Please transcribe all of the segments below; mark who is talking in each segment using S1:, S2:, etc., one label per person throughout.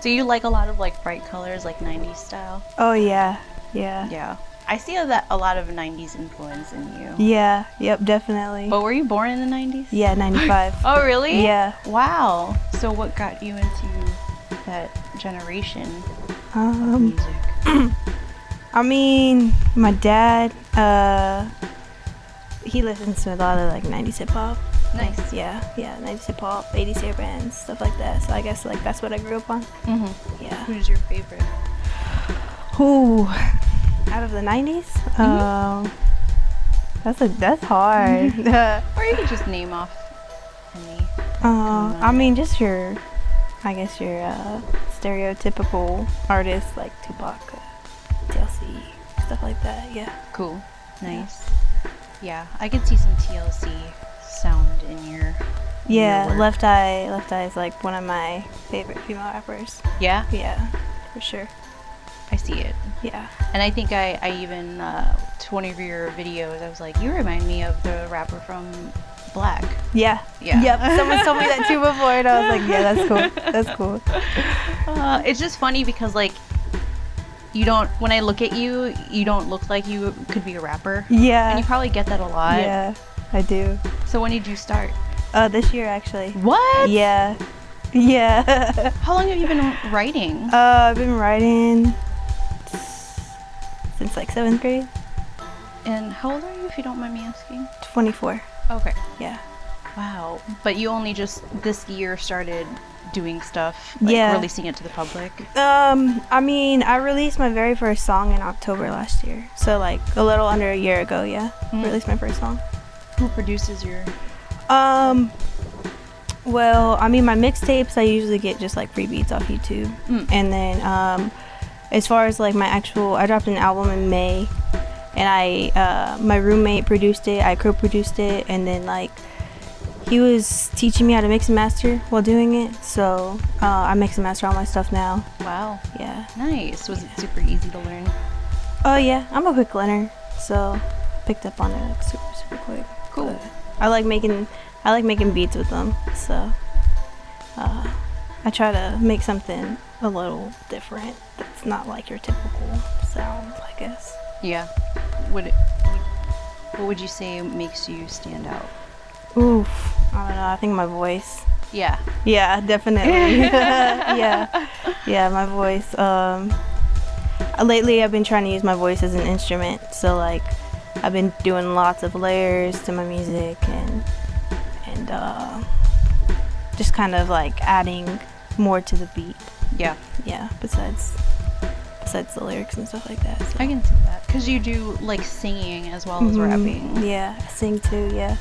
S1: So you like a lot of like bright colors, like 90s style?
S2: Oh yeah.
S1: Yeah. I see a lot of 90s influence in you.
S2: Yeah, yep, definitely.
S1: But were you born in the 90s?
S2: Yeah, 95.
S1: Oh, really?
S2: Yeah.
S1: Wow. So what got you into that generation of music?
S2: I mean, my dad, he listens to a lot of like 90s hip hop.
S1: Nice.
S2: Yeah, 90s hip hop, 80s hair bands, stuff like that. So I guess like that's what I grew up on.
S1: Mm-hmm.
S2: Yeah.
S1: Who's your favorite?
S2: Who? Out of the 90s? That's hard.
S1: Or you could just name off any.
S2: I mean, just your stereotypical artists like Tupac, TLC, stuff like that. Yeah.
S1: Cool. Nice. Yeah, I could see some TLC sound in your.
S2: Yeah,
S1: work.
S2: Left Eye is like one of my favorite female rappers.
S1: Yeah.
S2: Yeah, for sure.
S1: I see it.
S2: Yeah.
S1: And I think I even to one of your videos, I was like, you remind me of the rapper from Black.
S2: Yeah.
S1: Yeah.
S2: Yep. Someone told me that too before, and I was like, yeah, that's cool. That's cool.
S1: It's just funny because like you don't. When I look at you, you don't look like you could be a rapper.
S2: Yeah.
S1: And you probably get that a lot.
S2: Yeah, I do.
S1: So when did you start?
S2: This year actually.
S1: What?
S2: Yeah. Yeah.
S1: How long have you been writing?
S2: I've been writing since like 7th grade.
S1: And how old are you, if you don't mind me asking?
S2: 24.
S1: Okay.
S2: Yeah.
S1: Wow. But you only just this year started doing stuff, like releasing it to the public?
S2: I mean, I released my very first song in October last year. So like a little under a year ago, yeah. Released my first song.
S1: Who produces your...
S2: Well, I mean, my mixtapes, I usually get just like free beats off YouTube. And then as far as like my actual, I dropped an album in May, and my roommate produced it, I co-produced it, and then like he was teaching me how to mix and master while doing it, so I mix and master all my stuff now.
S1: Wow.
S2: Yeah.
S1: Nice. Was it super easy to learn?
S2: Oh yeah, I'm a quick learner, so picked up on it like super quick.
S1: Cool.
S2: But I like making beats with them, so I try to make something a little different that's not like your typical sound, I guess.
S1: Yeah. What would you say makes you stand out?
S2: Oof, I don't know, I think my voice.
S1: Yeah.
S2: Yeah, definitely. yeah, my voice. Lately I've been trying to use my voice as an instrument, so like I've been doing lots of layers to my music and just kind of like adding more to the beat.
S1: Yeah.
S2: Yeah, besides the lyrics and stuff like that. So.
S1: I can see that. Because you do like singing as well as rapping.
S2: Yeah, I sing too, yeah.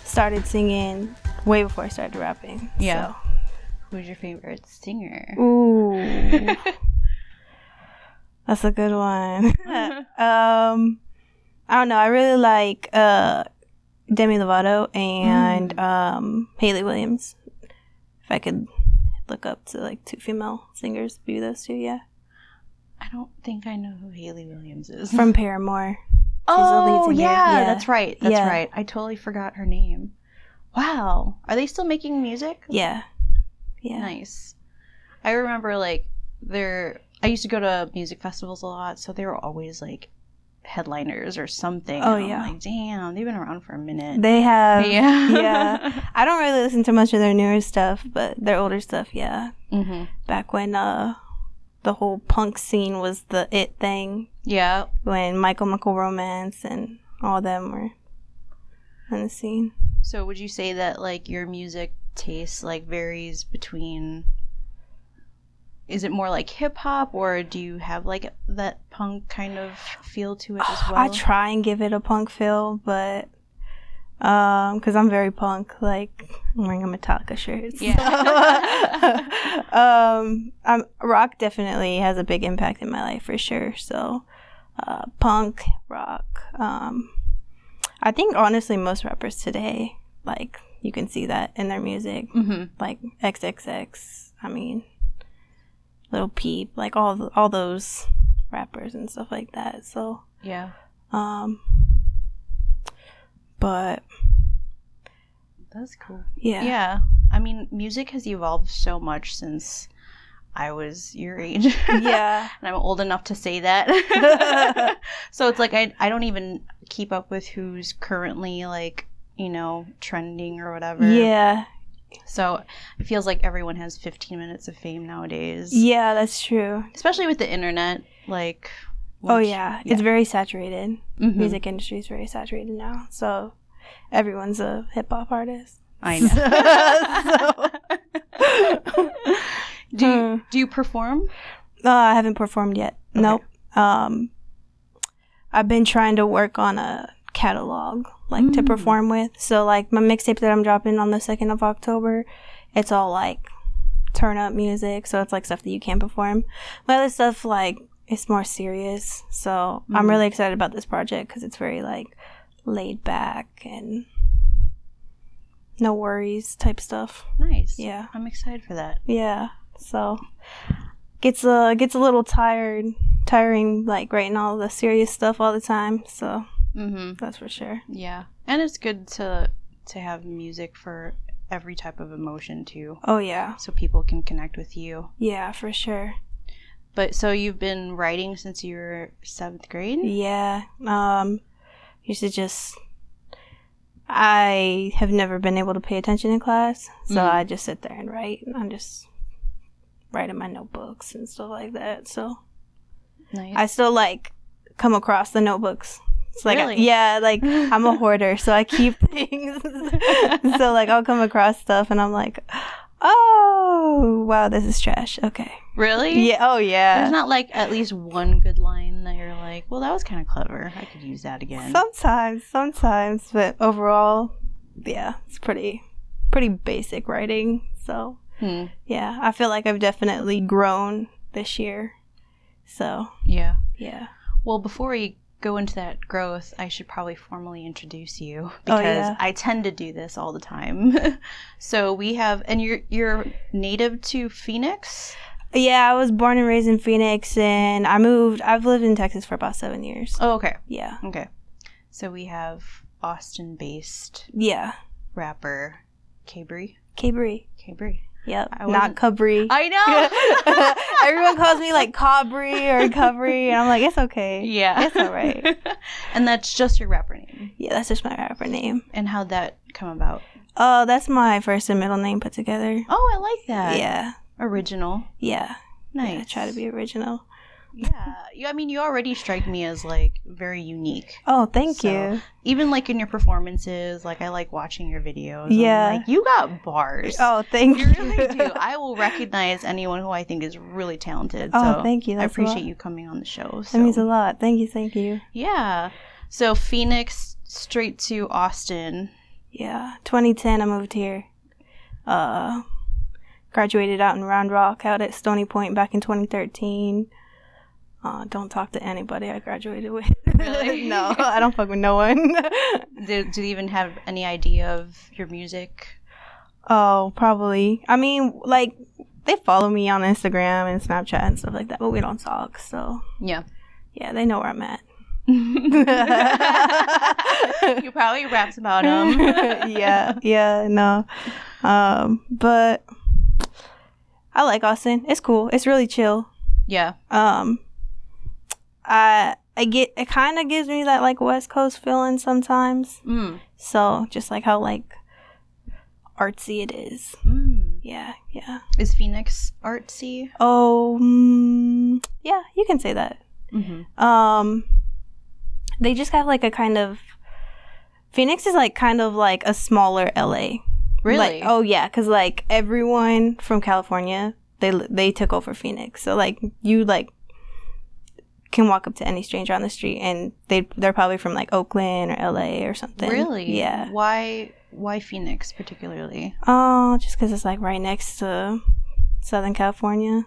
S2: Started singing way before I started rapping.
S1: Yeah.
S2: So.
S1: Who's your favorite singer?
S2: Ooh. That's a good one. I don't know. I really like Demi Lovato and Hayley Williams. If I could look up to like two female singers, be those two, yeah.
S1: I don't think I know who Hayley Williams is.
S2: From Paramore.
S1: She's
S2: the lead singer.
S1: Yeah, that's right. That's right. I totally forgot her name. Wow. Are they still making music?
S2: Yeah. Yeah.
S1: Nice. I remember like I used to go to music festivals a lot, so they were always like headliners or something.
S2: Oh,
S1: and
S2: yeah.
S1: I'm like, damn, they've been around for a minute.
S2: They have.
S1: Yeah.
S2: Yeah. I don't really listen to much of their newer stuff, but their older stuff, yeah.
S1: Mm-hmm.
S2: Back when the whole punk scene was the it thing.
S1: Yeah.
S2: When Michael Romance and all them were in the scene.
S1: So would you say that like your music taste like varies between, is it more like hip hop, or do you have like that punk kind of feel to it as well?
S2: I try and give it a punk feel, but because I'm very punk, like I'm wearing a Metallica shirt. So. Yeah. Rock definitely has a big impact in my life for sure. So punk, rock. I think honestly most rappers today, like you can see that in their music. Mm-hmm. Like XXX, I mean, Lil Peep, like all those rappers and stuff like that. So
S1: yeah.
S2: But
S1: that's cool.
S2: Yeah.
S1: Yeah. I mean, music has evolved so much since I was your age.
S2: Yeah.
S1: And I'm old enough to say that. So it's like I don't even keep up with who's currently like, you know, trending or whatever.
S2: Yeah.
S1: So it feels like everyone has 15 minutes of fame nowadays.
S2: Yeah, that's true.
S1: Especially with the internet, like...
S2: Oh, yeah. It's very saturated.
S1: Mm-hmm.
S2: Music industry is very saturated now. So everyone's a hip-hop artist.
S1: I know. Do you perform?
S2: I haven't performed yet.
S1: Okay.
S2: Nope. I've been trying to work on a catalog, like, to perform with. So, like, my mixtape that I'm dropping on the 2nd of October, it's all, like, turn-up music. So it's, like, stuff that you can't perform. But other stuff, like, it's more serious. So I'm really excited about this project because it's very, like, laid back and no worries type stuff.
S1: Nice.
S2: Yeah.
S1: I'm excited for that.
S2: Yeah. So gets a little tiring, like, writing all the serious stuff all the time. So that's for sure.
S1: Yeah. And it's good to have music for every type of emotion too.
S2: Oh, yeah.
S1: So people can connect with you.
S2: Yeah, for sure.
S1: But so you've been writing since you were 7th grade?
S2: Yeah. Used to just... I have never been able to pay attention in class, so I just sit there and write. And I just write in my notebooks and stuff like that. So
S1: nice.
S2: I still, like, come across the notebooks. It's like,
S1: really?
S2: like, I'm a hoarder, so I keep things. So, like, I'll come across stuff, and I'm like, oh, wow, this is trash. Okay.
S1: Really?
S2: Yeah. Oh, yeah.
S1: There's not, like, at least one good line that you're like, well, that was kind of clever. I could use that again.
S2: Sometimes, but overall, yeah, it's pretty basic writing. So, yeah, I feel like I've definitely grown this year. So,
S1: yeah.
S2: Well,
S1: before we go into that growth, I should probably formally introduce you because I tend to do this all the time. So we have, and you're native to Phoenix?
S2: Yeah, I was born and raised in Phoenix, and I've lived in Texas for about 7 years.
S1: Oh, okay.
S2: Yeah.
S1: Okay. So we have Austin-based rapper Kabri. Yep.
S2: Not Kabri.
S1: I know.
S2: Everyone calls me like Kabri or Kabri, and I'm like, it's okay.
S1: Yeah.
S2: It's all right.
S1: And that's just your rapper name?
S2: Yeah, that's just my rapper name.
S1: And how'd that come about?
S2: Oh, that's my first and middle name put together.
S1: Oh, I like that.
S2: Yeah.
S1: Original.
S2: Yeah.
S1: Nice.
S2: Yeah, I try to be original.
S1: Yeah. I mean, you already strike me as, like, very unique.
S2: Oh, thank you.
S1: Even, like, in your performances, like, I like watching your videos.
S2: Yeah.
S1: I'm like, you got bars.
S2: Oh, thank you.
S1: You really do. I will recognize anyone who I think is really talented.
S2: Oh,
S1: so
S2: thank you.
S1: I
S2: That's
S1: appreciate you coming on the show. So.
S2: That means a lot. Thank you.
S1: Yeah. So, Phoenix straight to Austin.
S2: Yeah. 2010, I moved here. Graduated out in Round Rock, out at Stony Point back in 2013. Don't talk to anybody I graduated with.
S1: Really?
S2: No, I don't fuck with no one.
S1: Do you even have any idea of your music?
S2: Oh, probably. I mean, like, they follow me on Instagram and Snapchat and stuff like that, but we don't talk, so.
S1: Yeah.
S2: Yeah, they know where I'm at.
S1: You probably raps about them.
S2: Yeah, no. But I like Austin. It's cool. It's really chill.
S1: Yeah.
S2: It kind of gives me that, like, West Coast feeling sometimes. So just like how, like, artsy it is. Yeah.
S1: Is Phoenix artsy?
S2: Oh, yeah, you can say that. They just have, like, a kind of... Phoenix is, like, kind of like a smaller LA.
S1: Really?
S2: Like, oh, yeah, because, like, everyone from California, they took over Phoenix. So, like, you, like, can walk up to any stranger on the street, and they're probably from, like, Oakland or LA or something.
S1: Really?
S2: Yeah.
S1: Why Phoenix particularly?
S2: Oh, just because it's, like, right next to Southern California.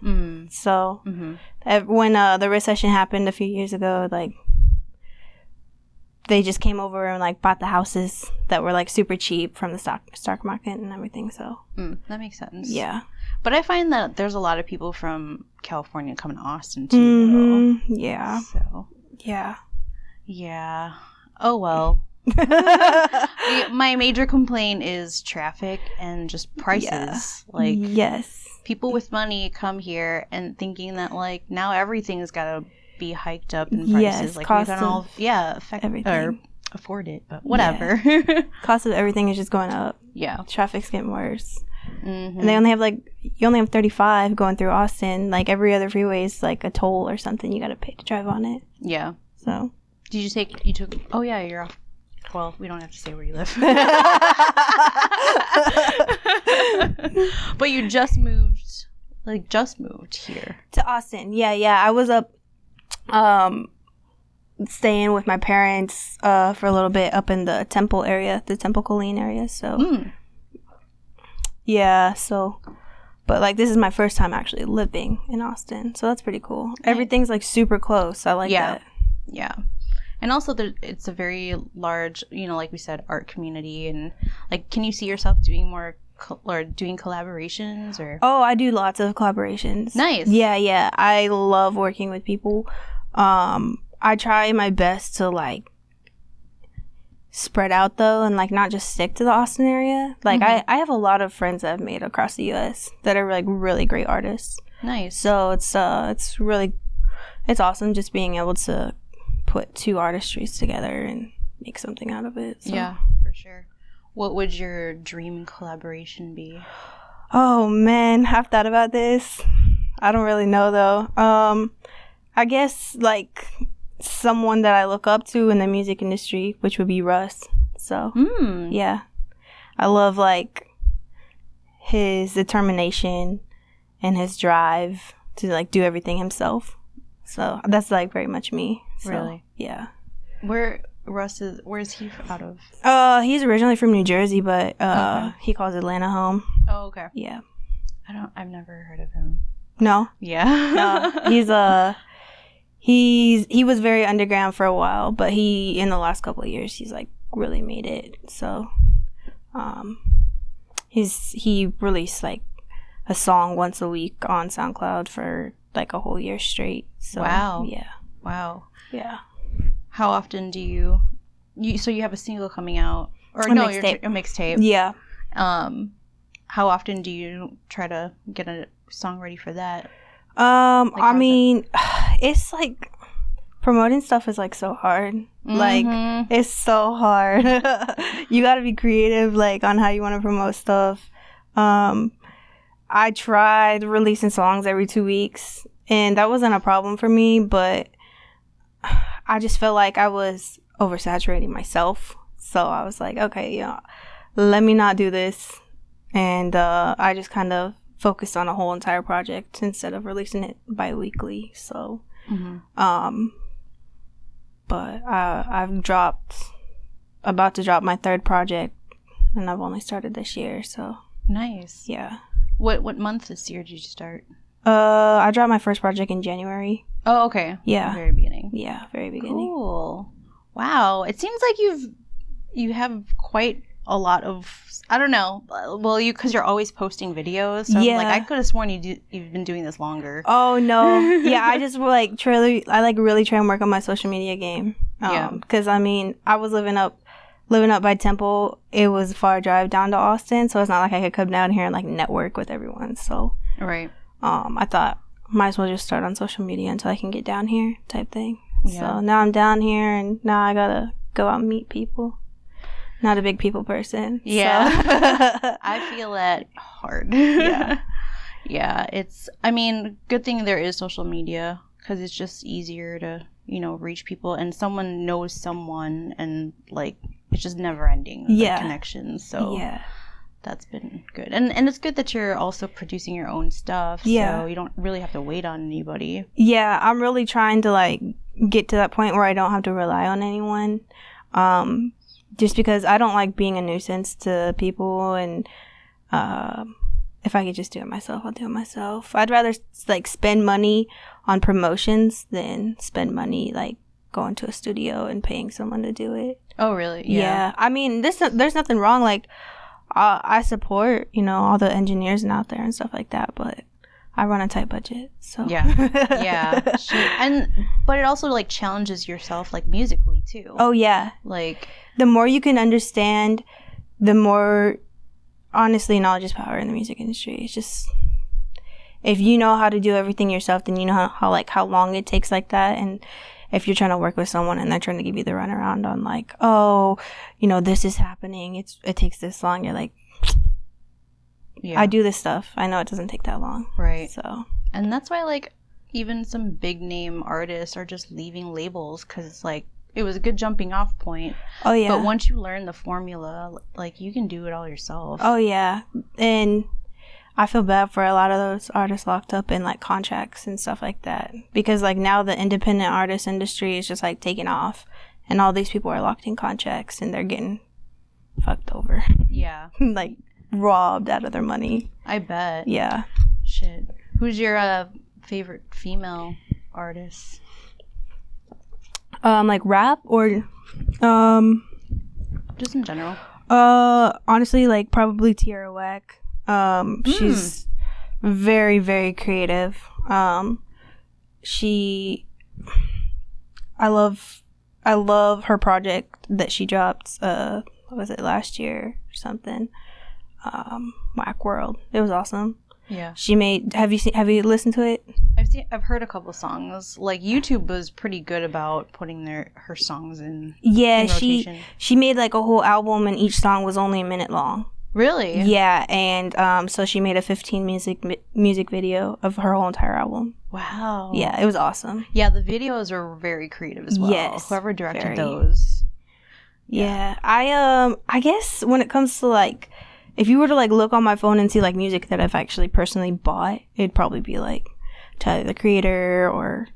S2: So, when the recession happened a few years ago, like, they just came over and, like, bought the houses that were, like, super cheap from the stock market and everything, so.
S1: That makes sense.
S2: Yeah.
S1: But I find that there's a lot of people from California coming to Austin, too.
S2: Yeah.
S1: So.
S2: Yeah.
S1: Yeah. Oh, well. My major complaint is traffic and just prices.
S2: Yeah.
S1: Like,
S2: yes,
S1: people with money come here and thinking that like now everything's gotta be hiked up in prices.
S2: Yes,
S1: like
S2: cost
S1: we can all
S2: afford
S1: it, but whatever.
S2: Yeah. Cost of everything is just going up.
S1: Yeah,
S2: Traffic's getting worse.
S1: Mm-hmm.
S2: And they only have you only have 35 going through Austin. Like every other freeway is like a toll or something you gotta pay to drive on it.
S1: Yeah.
S2: So
S1: you took oh yeah, you're off. Well, we don't have to say where you live. But you just moved here
S2: to Austin. Yeah. I was up staying with my parents for a little bit up in the Temple area, the Temple Colleen area. So yeah, so but like this is my first time actually living in Austin, so that's pretty cool. Nice. Everything's like super close. I like that.
S1: Yeah. And also, it's a very large, like we said, art community. And, like, can you see yourself doing more doing collaborations? Or?
S2: Oh, I do lots of collaborations.
S1: Nice.
S2: Yeah. I love working with people. I try my best to, like, spread out, though, and, like, not just stick to the Austin area. Like, I have a lot of friends that I've made across the U.S. that are, like, really great artists.
S1: Nice.
S2: So it's awesome just being able to put two artistries together and make something out of it. So.
S1: Yeah, for sure. What would your dream collaboration be?
S2: Oh man, I've thought about this. I don't really know though. I guess like someone that I look up to in the music industry, which would be Russ. So yeah, I love like his determination and his drive to like do everything himself. So that's like very much me. So,
S1: really?
S2: Yeah.
S1: Where's he out of?
S2: He's originally from New Jersey, but he calls Atlanta home.
S1: Oh, okay.
S2: Yeah.
S1: I've never heard of him.
S2: No.
S1: Yeah.
S2: No. He was very underground for a while, but in the last couple of years he's like really made it. So he released like a song once a week on Soundcloud for like a whole year straight. So,
S1: wow.
S2: Yeah.
S1: Wow.
S2: Yeah.
S1: How often do you have a single coming out or a mixtape?
S2: Yeah.
S1: How often do you try to get a song ready for that?
S2: I mean, it's like promoting stuff is like so hard. Mm-hmm. Like it's so hard. You got to be creative like on how you want to promote stuff. I tried releasing songs every 2 weeks, and that wasn't a problem for me, but I just felt like I was oversaturating myself. So I was like, okay, let me not do this. And I just kind of focused on a whole entire project instead of releasing it bi-weekly. So, but I'm about to drop my third project, and I've only started this year. So
S1: nice.
S2: Yeah.
S1: What month this year did you start?
S2: I dropped my first project in January.
S1: Oh, okay.
S2: Yeah.
S1: Very beginning.
S2: Yeah, very beginning.
S1: Cool. Wow. It seems like you have quite a lot of, I don't know. Well, because you're always posting videos. So
S2: yeah.
S1: Like I could have sworn you've been doing this longer.
S2: Oh no. Yeah, I just really try and work on my social media game. Because I mean, I was living up by Temple. It was a far drive down to Austin, so it's not like I could come down here and like network with everyone. So
S1: right.
S2: I thought might as well just start on social media until I can get down here type thing. Yeah. So now I'm down here, and now I gotta go out and meet people. Not a big people person.
S1: Yeah.
S2: So.
S1: I feel that hard.
S2: Yeah.
S1: Yeah. I mean, good thing there is social media, because it's just easier to, reach people, and someone knows someone, and like, it's just never ending.
S2: Yeah.
S1: Connections. So
S2: yeah.
S1: That's been good. And it's good that you're also producing your own stuff.
S2: Yeah.
S1: So you don't really have to wait on anybody.
S2: Yeah. I'm really trying to like get to that point where I don't have to rely on anyone. Just because I don't like being a nuisance to people, and if I could just do it myself, I'll do it myself. I'd rather like spend money on promotions than spend money like going to a studio and paying someone to do it.
S1: Oh, really?
S2: Yeah. I mean, there's nothing wrong. Like, I support, all the engineers out there and stuff like that, but I run a tight budget, so
S1: yeah. But it also like challenges yourself like musically too.
S2: Oh yeah,
S1: like
S2: the more you can understand, the more, honestly, knowledge is power in the music industry. It's just, if you know how to do everything yourself, then you know how long it takes like that. And if you're trying to work with someone and they're trying to give you the runaround on like, oh, this is happening, it takes this long, you're like, yeah, I do this stuff, I know it doesn't take that long,
S1: right?
S2: So,
S1: and that's why like even some big name artists are just leaving labels, because it's like it was a good jumping off point.
S2: Oh yeah,
S1: but once you learn the formula, like you can do it all yourself.
S2: Oh yeah. And I feel bad for a lot of those artists locked up in like contracts and stuff like that, because like now the independent artist industry is just like taking off, and all these people are locked in contracts and they're getting fucked over.
S1: Yeah.
S2: Like robbed out of their money.
S1: I bet.
S2: Yeah.
S1: Shit. Who's your favorite female artist?
S2: Like rap or
S1: just in general?
S2: Honestly, like probably Tierra Whack. She's very, very creative. I love her project that she dropped, what was it, last year or something? Whack World. It was awesome.
S1: Yeah.
S2: She made, have you listened to it?
S1: I've heard a couple songs. Like YouTube was pretty good about putting her songs in.
S2: Yeah,
S1: in rotation.
S2: she made like a whole album and each song was only a minute long.
S1: Really?
S2: Yeah, and so she made a 15 music video of her whole entire album.
S1: Wow.
S2: Yeah, it was awesome.
S1: Yeah, the videos are very creative as well.
S2: Yes.
S1: Whoever directed those.
S2: Yeah. I guess when it comes to like, if you were to like look on my phone and see like music that I've actually personally bought, it'd probably be like Tyler the Creator or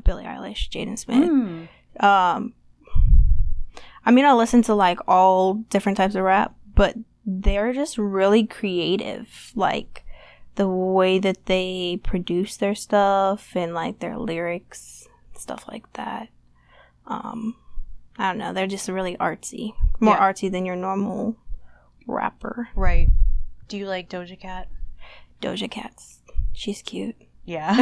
S2: Billie Eilish, Jaden Smith. I mean, I listen to like all different types of rap, but they're just really creative. Like the way that they produce their stuff and like their lyrics, stuff like that. I don't know. They're just really artsy. More artsy than your normal rapper.
S1: Right. Do you like Doja Cat?
S2: Doja Cat's, she's cute.
S1: Yeah.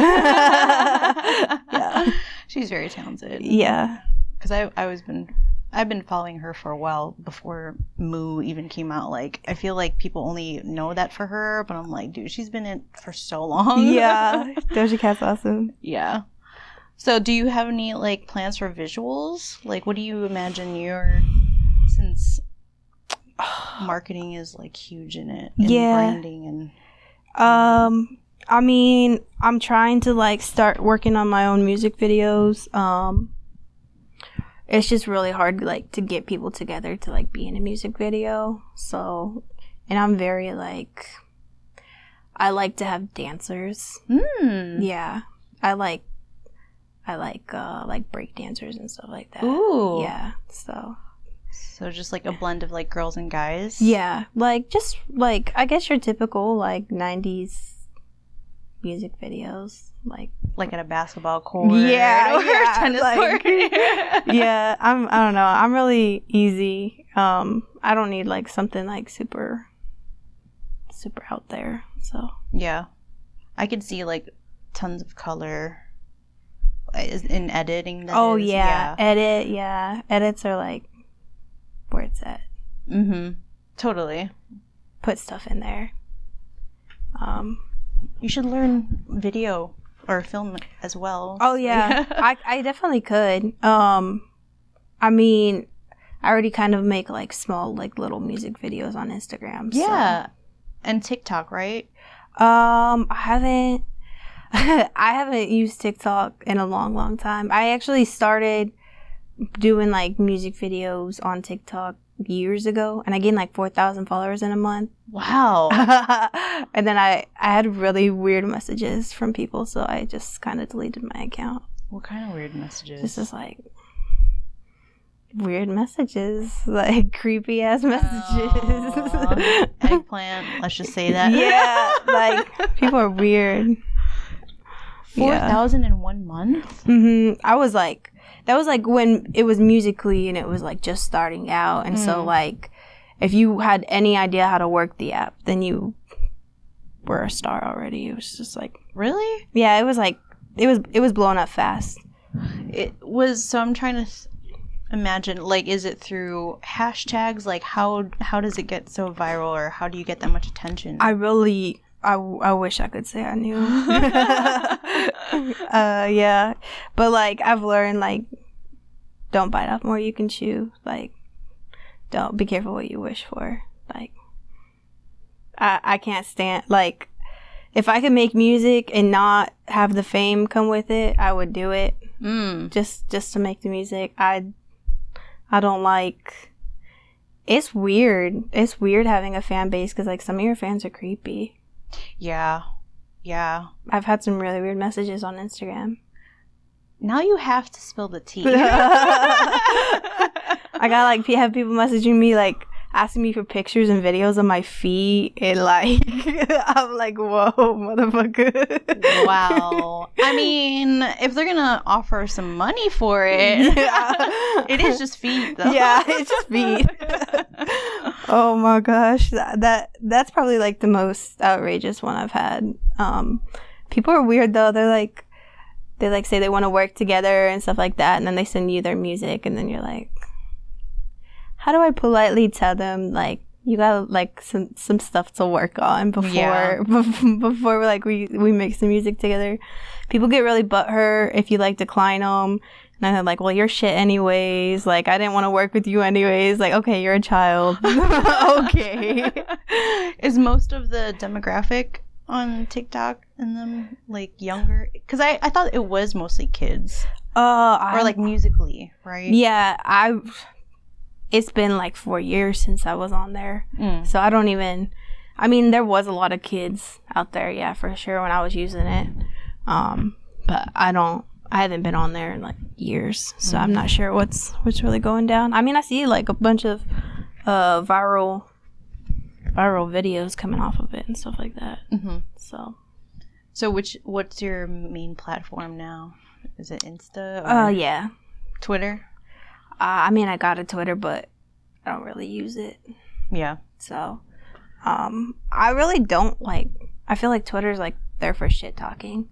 S2: Yeah.
S1: She's very talented.
S2: Yeah.
S1: Because I've been following her for a while before Moo even came out. Like, I feel like people only know that for her, but I'm like, dude, she's been in for so long.
S2: Yeah. Doja Cat's awesome.
S1: Yeah. So do you have any like plans for visuals? Like, what do you imagine since marketing is like huge in it, and branding and
S2: I mean, I'm trying to like start working on my own music videos. It's just really hard like to get people together to like be in a music video. So, and I'm very like, I like to have dancers. Yeah. I like break dancers and stuff like that.
S1: Ooh.
S2: Yeah. So
S1: just like a blend of like girls and guys.
S2: Yeah. Like just like, I guess your typical like 90s music videos, like
S1: at a basketball court.
S2: Yeah.
S1: Or a tennis court.
S2: Yeah. I don't know. I'm really easy. I don't need like something like super out there. So
S1: yeah, I could see like tons of color in editing.
S2: Edit. Yeah, edits are like where it's at.
S1: Totally.
S2: Put stuff in there.
S1: You should learn video or film as well.
S2: Oh yeah. I definitely could. I mean, I already kind of make like small like little music videos on Instagram.
S1: Yeah. So. And TikTok, right?
S2: I haven't used TikTok in a long time. I actually started doing like music videos on TikTok years ago, and I gained like 4,000 followers in a month.
S1: Wow.
S2: And then I had really weird messages from people, so I just kind of deleted my account.
S1: What kind of weird messages?
S2: This is like weird messages, like creepy ass messages.
S1: Eggplant, let's just say that.
S2: Yeah, like people are weird.
S1: 4,000 in 1 month?
S2: I was like, that was like when it was Musical.ly and it was like just starting out, and so like if you had any idea how to work the app, then you were a star already. It was just like,
S1: really?
S2: Yeah, it was like it was blowing up fast.
S1: It was. So I'm trying to imagine, like, is it through hashtags? Like, how does it get so viral, or how do you get that much attention?
S2: I wish I could say I knew. Yeah, but like I've learned, like, don't bite off more you can chew. Like, don't be careful what you wish for. Like, I can't stand, like, if I could make music and not have the fame come with it, I would do it. Just to make the music. I don't like. It's weird. It's weird having a fan base because, like, some of your fans are creepy.
S1: Yeah.
S2: I've had some really weird messages on Instagram.
S1: Now you have to spill the tea.
S2: I got, like, have people messaging me, like, asking me for pictures and videos of my feet, and, like, I'm like, whoa, motherfucker.
S1: Wow. I mean, if they're gonna offer some money for it, it is just feet, though.
S2: Yeah, it's just feet. Oh my gosh, that's probably, like, the most outrageous one I've had. People are weird, though. They say they want to work together and stuff like that, and then they send you their music, and then you're like, how do I politely tell them, like, you got, like, some stuff to work on before like we mix the music together. People get really butthurt if you, like, decline them, and then they're like, well, you're shit anyways, like, I didn't want to work with you anyways. Like, okay, you're a child. Okay.
S1: Is most of the demographic on TikTok and them, like, younger? Because I thought it was mostly kids. Or, like, musically, right?
S2: Yeah, it's been like 4 years since I was on there. So I don't even, I mean, there was a lot of kids out there, yeah, for sure, when I was using it. But I haven't been on there in, like, years, so I'm not sure what's really going down. I mean, I see, like, a bunch of viral videos coming off of it and stuff like that. So
S1: what's your main platform now? Is it Insta? Or
S2: yeah.
S1: Twitter?
S2: I mean, I got a Twitter, but I don't really use it.
S1: Yeah.
S2: So, I really don't, like, I feel like Twitter's, like, there for shit talking.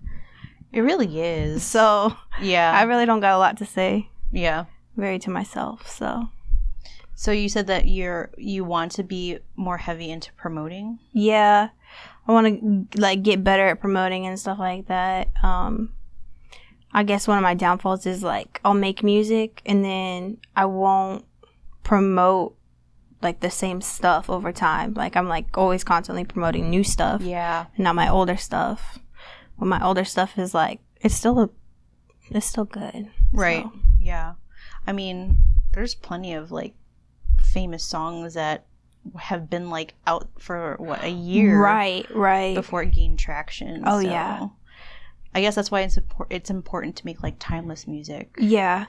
S1: It really is.
S2: So,
S1: yeah.
S2: I really don't got a lot to say.
S1: Yeah.
S2: Very to myself, so.
S1: So you said that you want to be more heavy into promoting?
S2: Yeah. I want to, like, get better at promoting and stuff like that. I guess one of my downfalls is, like, I'll make music and then I won't promote, like, the same stuff over time. Like, I'm, like, always constantly promoting new stuff.
S1: Yeah.
S2: And not my older stuff. When my older stuff is, like, it's still good.
S1: Right.
S2: So.
S1: Yeah. I mean, there's plenty of, like, famous songs that have been, like, out for, what, a year?
S2: Right.
S1: Before it gained traction.
S2: Oh,
S1: so.
S2: yeah.
S1: I guess that's why it's important to make, like, timeless music.
S2: Yeah.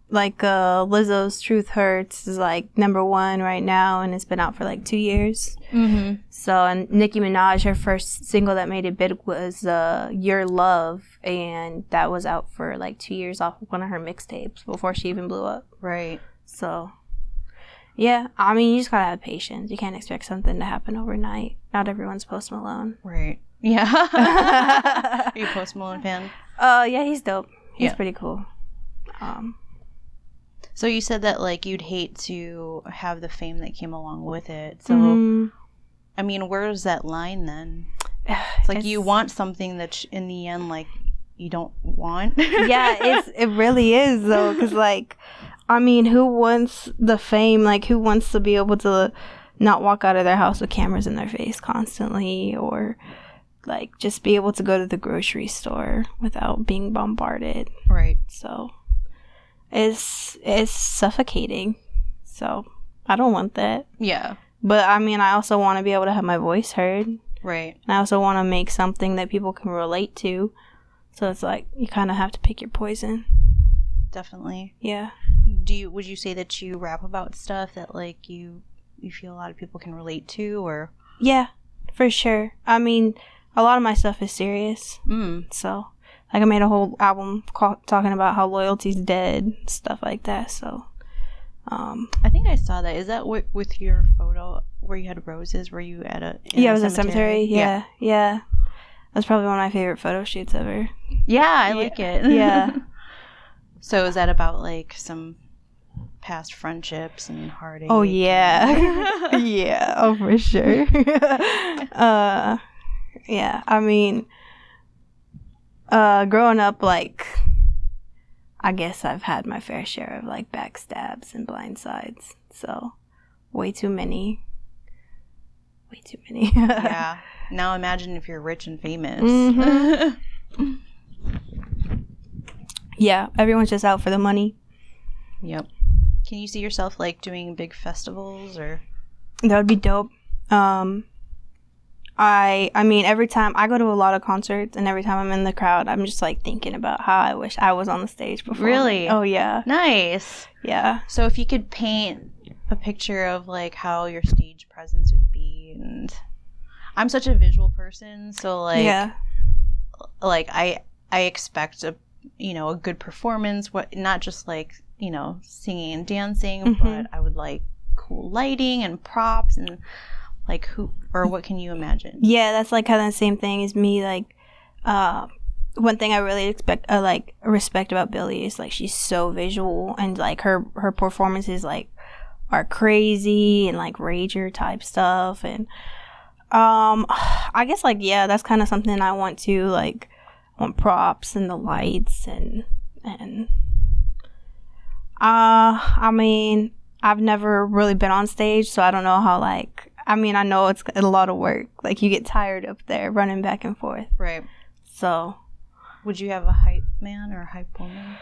S2: Like, Lizzo's Truth Hurts is, like, #1 right now, and it's been out for, like, 2 years. So, and Nicki Minaj, her first single that made it big was Your Love, and that was out for, like, 2 years off of one of her mixtapes before she even blew up.
S1: Right.
S2: So, yeah, I mean, you just gotta have patience. You can't expect something to happen overnight. Not everyone's Post Malone.
S1: Right. Yeah. Are you a Post Malone fan?
S2: Yeah, he's dope. He's pretty cool.
S1: So you said that, like, you'd hate to have the fame that came along with it. So, I mean, where's that line then? It's like you want something that in the end, like, you don't want.
S2: Yeah, it really is, though, because, like, I mean, who wants the fame? Like, who wants to be able to not walk out of their house with cameras in their face constantly, or, like, just be able to go to the grocery store without being bombarded?
S1: Right.
S2: So it's suffocating. So I don't want that.
S1: Yeah.
S2: But I mean, I also want to be able to have my voice heard.
S1: Right.
S2: And I also want to make something that people can relate to. So it's like you kind of have to pick your poison.
S1: Definitely.
S2: Yeah.
S1: Would you say that you rap about stuff that, like, you feel a lot of people can relate to, or?
S2: Yeah, for sure. I mean, a lot of my stuff is serious. So, like, I made a whole album talking about how loyalty's dead, stuff like that. So,
S1: I think I saw that. Is that with your photo where you had roses? Were you at a
S2: it was a cemetery. Yeah. That's probably one of my favorite photo shoots ever.
S1: Yeah, I like it.
S2: Yeah.
S1: So is that about like some past friendships and heartache?
S2: Oh yeah. Yeah. Oh, for sure. Yeah. I mean, growing up, like, I guess I've had my fair share of like backstabs and blindsides. So way too many.
S1: Yeah. Now imagine if you're rich and famous.
S2: Mm-hmm. Yeah, everyone's just out for the money.
S1: Yep. Can you see yourself like doing big festivals or?
S2: That would be dope. I mean, every time I go to a lot of concerts, and every time I'm in the crowd, I'm just like thinking about how I wish I was on the stage before.
S1: Really?
S2: Oh yeah.
S1: Nice.
S2: Yeah.
S1: So if you could paint a picture of like how your stage presence would be, and I'm such a visual person, so like,
S2: yeah.
S1: Like I expect a good performance, not just like singing and dancing,
S2: mm-hmm.
S1: but I would like cool lighting and props and like what can you imagine?
S2: Yeah, that's like kind of the same thing as me. Like, one thing I really respect about Billie is like she's so visual, and like her performances like are crazy and like rager type stuff, and I guess like yeah, that's kind of something I want to like. Want props and the lights and I mean, I've never really been on stage, so I don't know how like. I mean, I know it's a lot of work. Like, you get tired up there running back and forth.
S1: Right.
S2: So.
S1: Would you have a hype man or a hype woman?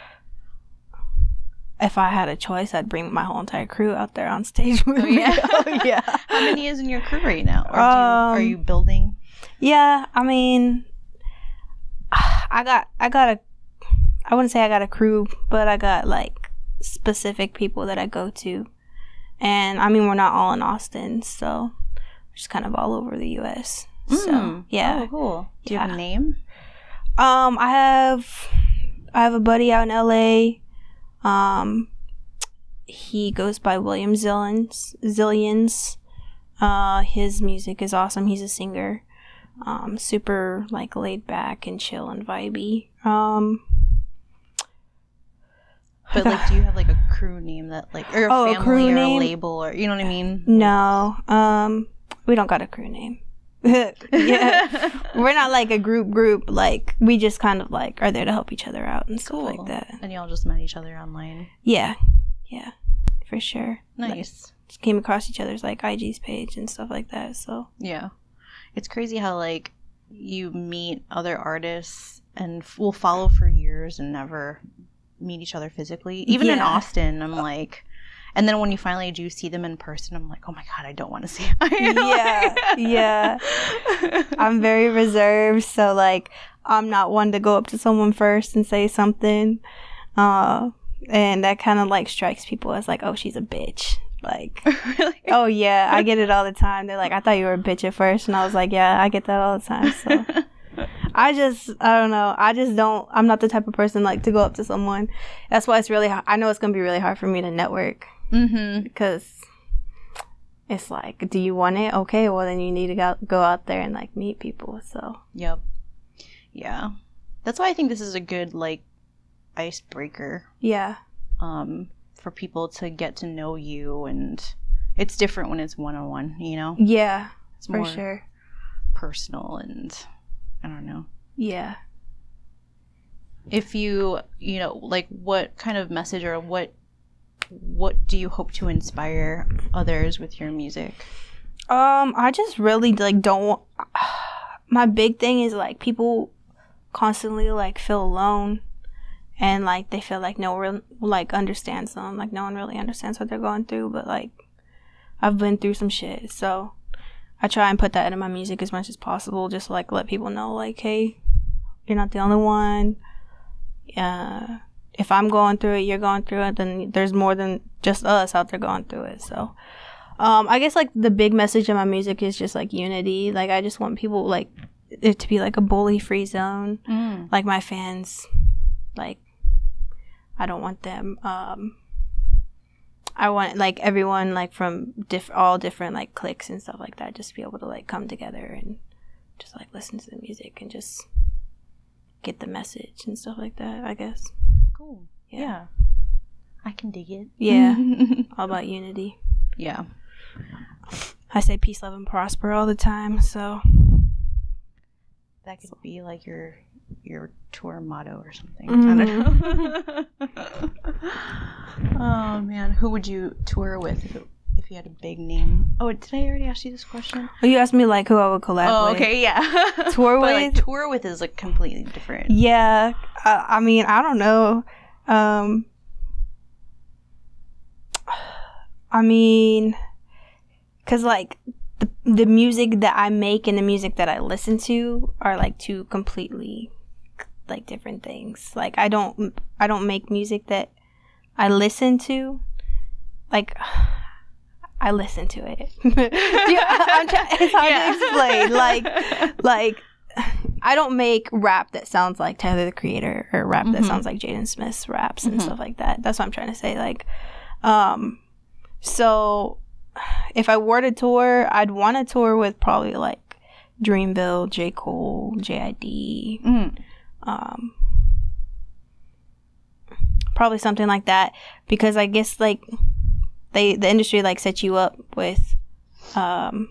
S2: If I had a choice, I'd bring my whole entire crew out there on stage with me.
S1: Yeah.
S2: Oh, yeah.
S1: How many is in your crew right now? Or are you building?
S2: Yeah, I mean, I wouldn't say I got a crew, but I got, like, specific people that I go to. And, I mean, we're not all in Austin, so we're just kind of all over the U.S. So, yeah.
S1: Oh, cool. Do you have a name?
S2: I have a buddy out in L.A. He goes by William Zillions. His music is awesome. He's a singer. Super, like, laid back and chill and vibey.
S1: But, like, do you have, like, a crew name that, like, or a family
S2: a crew
S1: or
S2: name?
S1: a label, or, you know what I mean?
S2: No. We don't got a crew name. Yeah. We're not, like, a group. Like, we just kind of, like, are there to help each other out and stuff like that.
S1: And y'all just met each other online?
S2: Yeah. Yeah. For sure.
S1: Nice.
S2: Like, just came across each other's, like, IG's page and stuff like that, so.
S1: Yeah. It's crazy how, like, you meet other artists and will follow for years and never meet each other physically. Even in Austin, I'm like, and then when you finally do see them in person, I'm like, oh my god, I don't want to see them.
S2: Yeah. I'm very reserved, so like I'm not one to go up to someone first and say something, and that kind of like strikes people as like, oh, she's a bitch. Like,
S1: really?
S2: Oh yeah, I get it all the time. They're like, I thought you were a bitch at first, and I was like, yeah, I get that all the time. So I don't know. I'm not the type of person like to go up to someone. That's why it's really hard. I know it's going to be really hard for me to network. Mm-hmm. Because it's like, do you want it? Okay, well then you need to go out there and like meet people. So.
S1: Yep. Yeah. That's why I think this is a good like icebreaker.
S2: Yeah.
S1: For people to get to know you, and it's different when it's one-on-one, you know?
S2: Yeah.
S1: It's more
S2: for sure.
S1: Personal and I don't know.
S2: Yeah.
S1: If you like, what kind of message or what do you hope to inspire others with your music?
S2: I just really like don't. My big thing is like people constantly like feel alone, and like they feel like no one like understands them. Like no one really understands what they're going through. But like I've been through some shit, so I try and put that into my music as much as possible, just to, like, let people know, like, hey, you're not the only one. If I'm going through it, you're going through it, then there's more than just us out there going through it. So, I guess, like, the big message in my music is just, like, unity. Like, I just want people, like, it to be, like, a bully-free zone. Like, my fans, like, I don't want them, I I want like everyone like from all different like cliques and stuff like that, just be able to like come together and just like listen to the music and just get the message and stuff like that, I guess.
S1: Cool. Yeah. I can dig it.
S2: Yeah. All about unity.
S1: Yeah.
S2: I say peace, love, and prosper all the time, so
S1: that could be like your tour motto or something.
S2: Mm-hmm.
S1: I don't know. Oh man, who would you tour with if you had a big name? Oh, did I already ask you this question?
S2: Well, you asked me like who I would collab with.
S1: Oh, okay, yeah.
S2: Tour
S1: but,
S2: with?
S1: like, tour with is like completely different.
S2: Yeah, I mean, I don't know. I mean, because like the music that I make and the music that I listen to are like two completely like different things. Like I don't make music that I listen to. Like I listen to it. It's hard to explain. Like I don't make rap that sounds like Tyler the Creator or rap that sounds like Jaden Smith's raps and stuff like that. That's what I'm trying to say. Like, so if I were to tour, I'd want to tour with probably like Dreamville, J. Cole, J.I.D. Probably something like that, because I guess like the industry like sets you up with your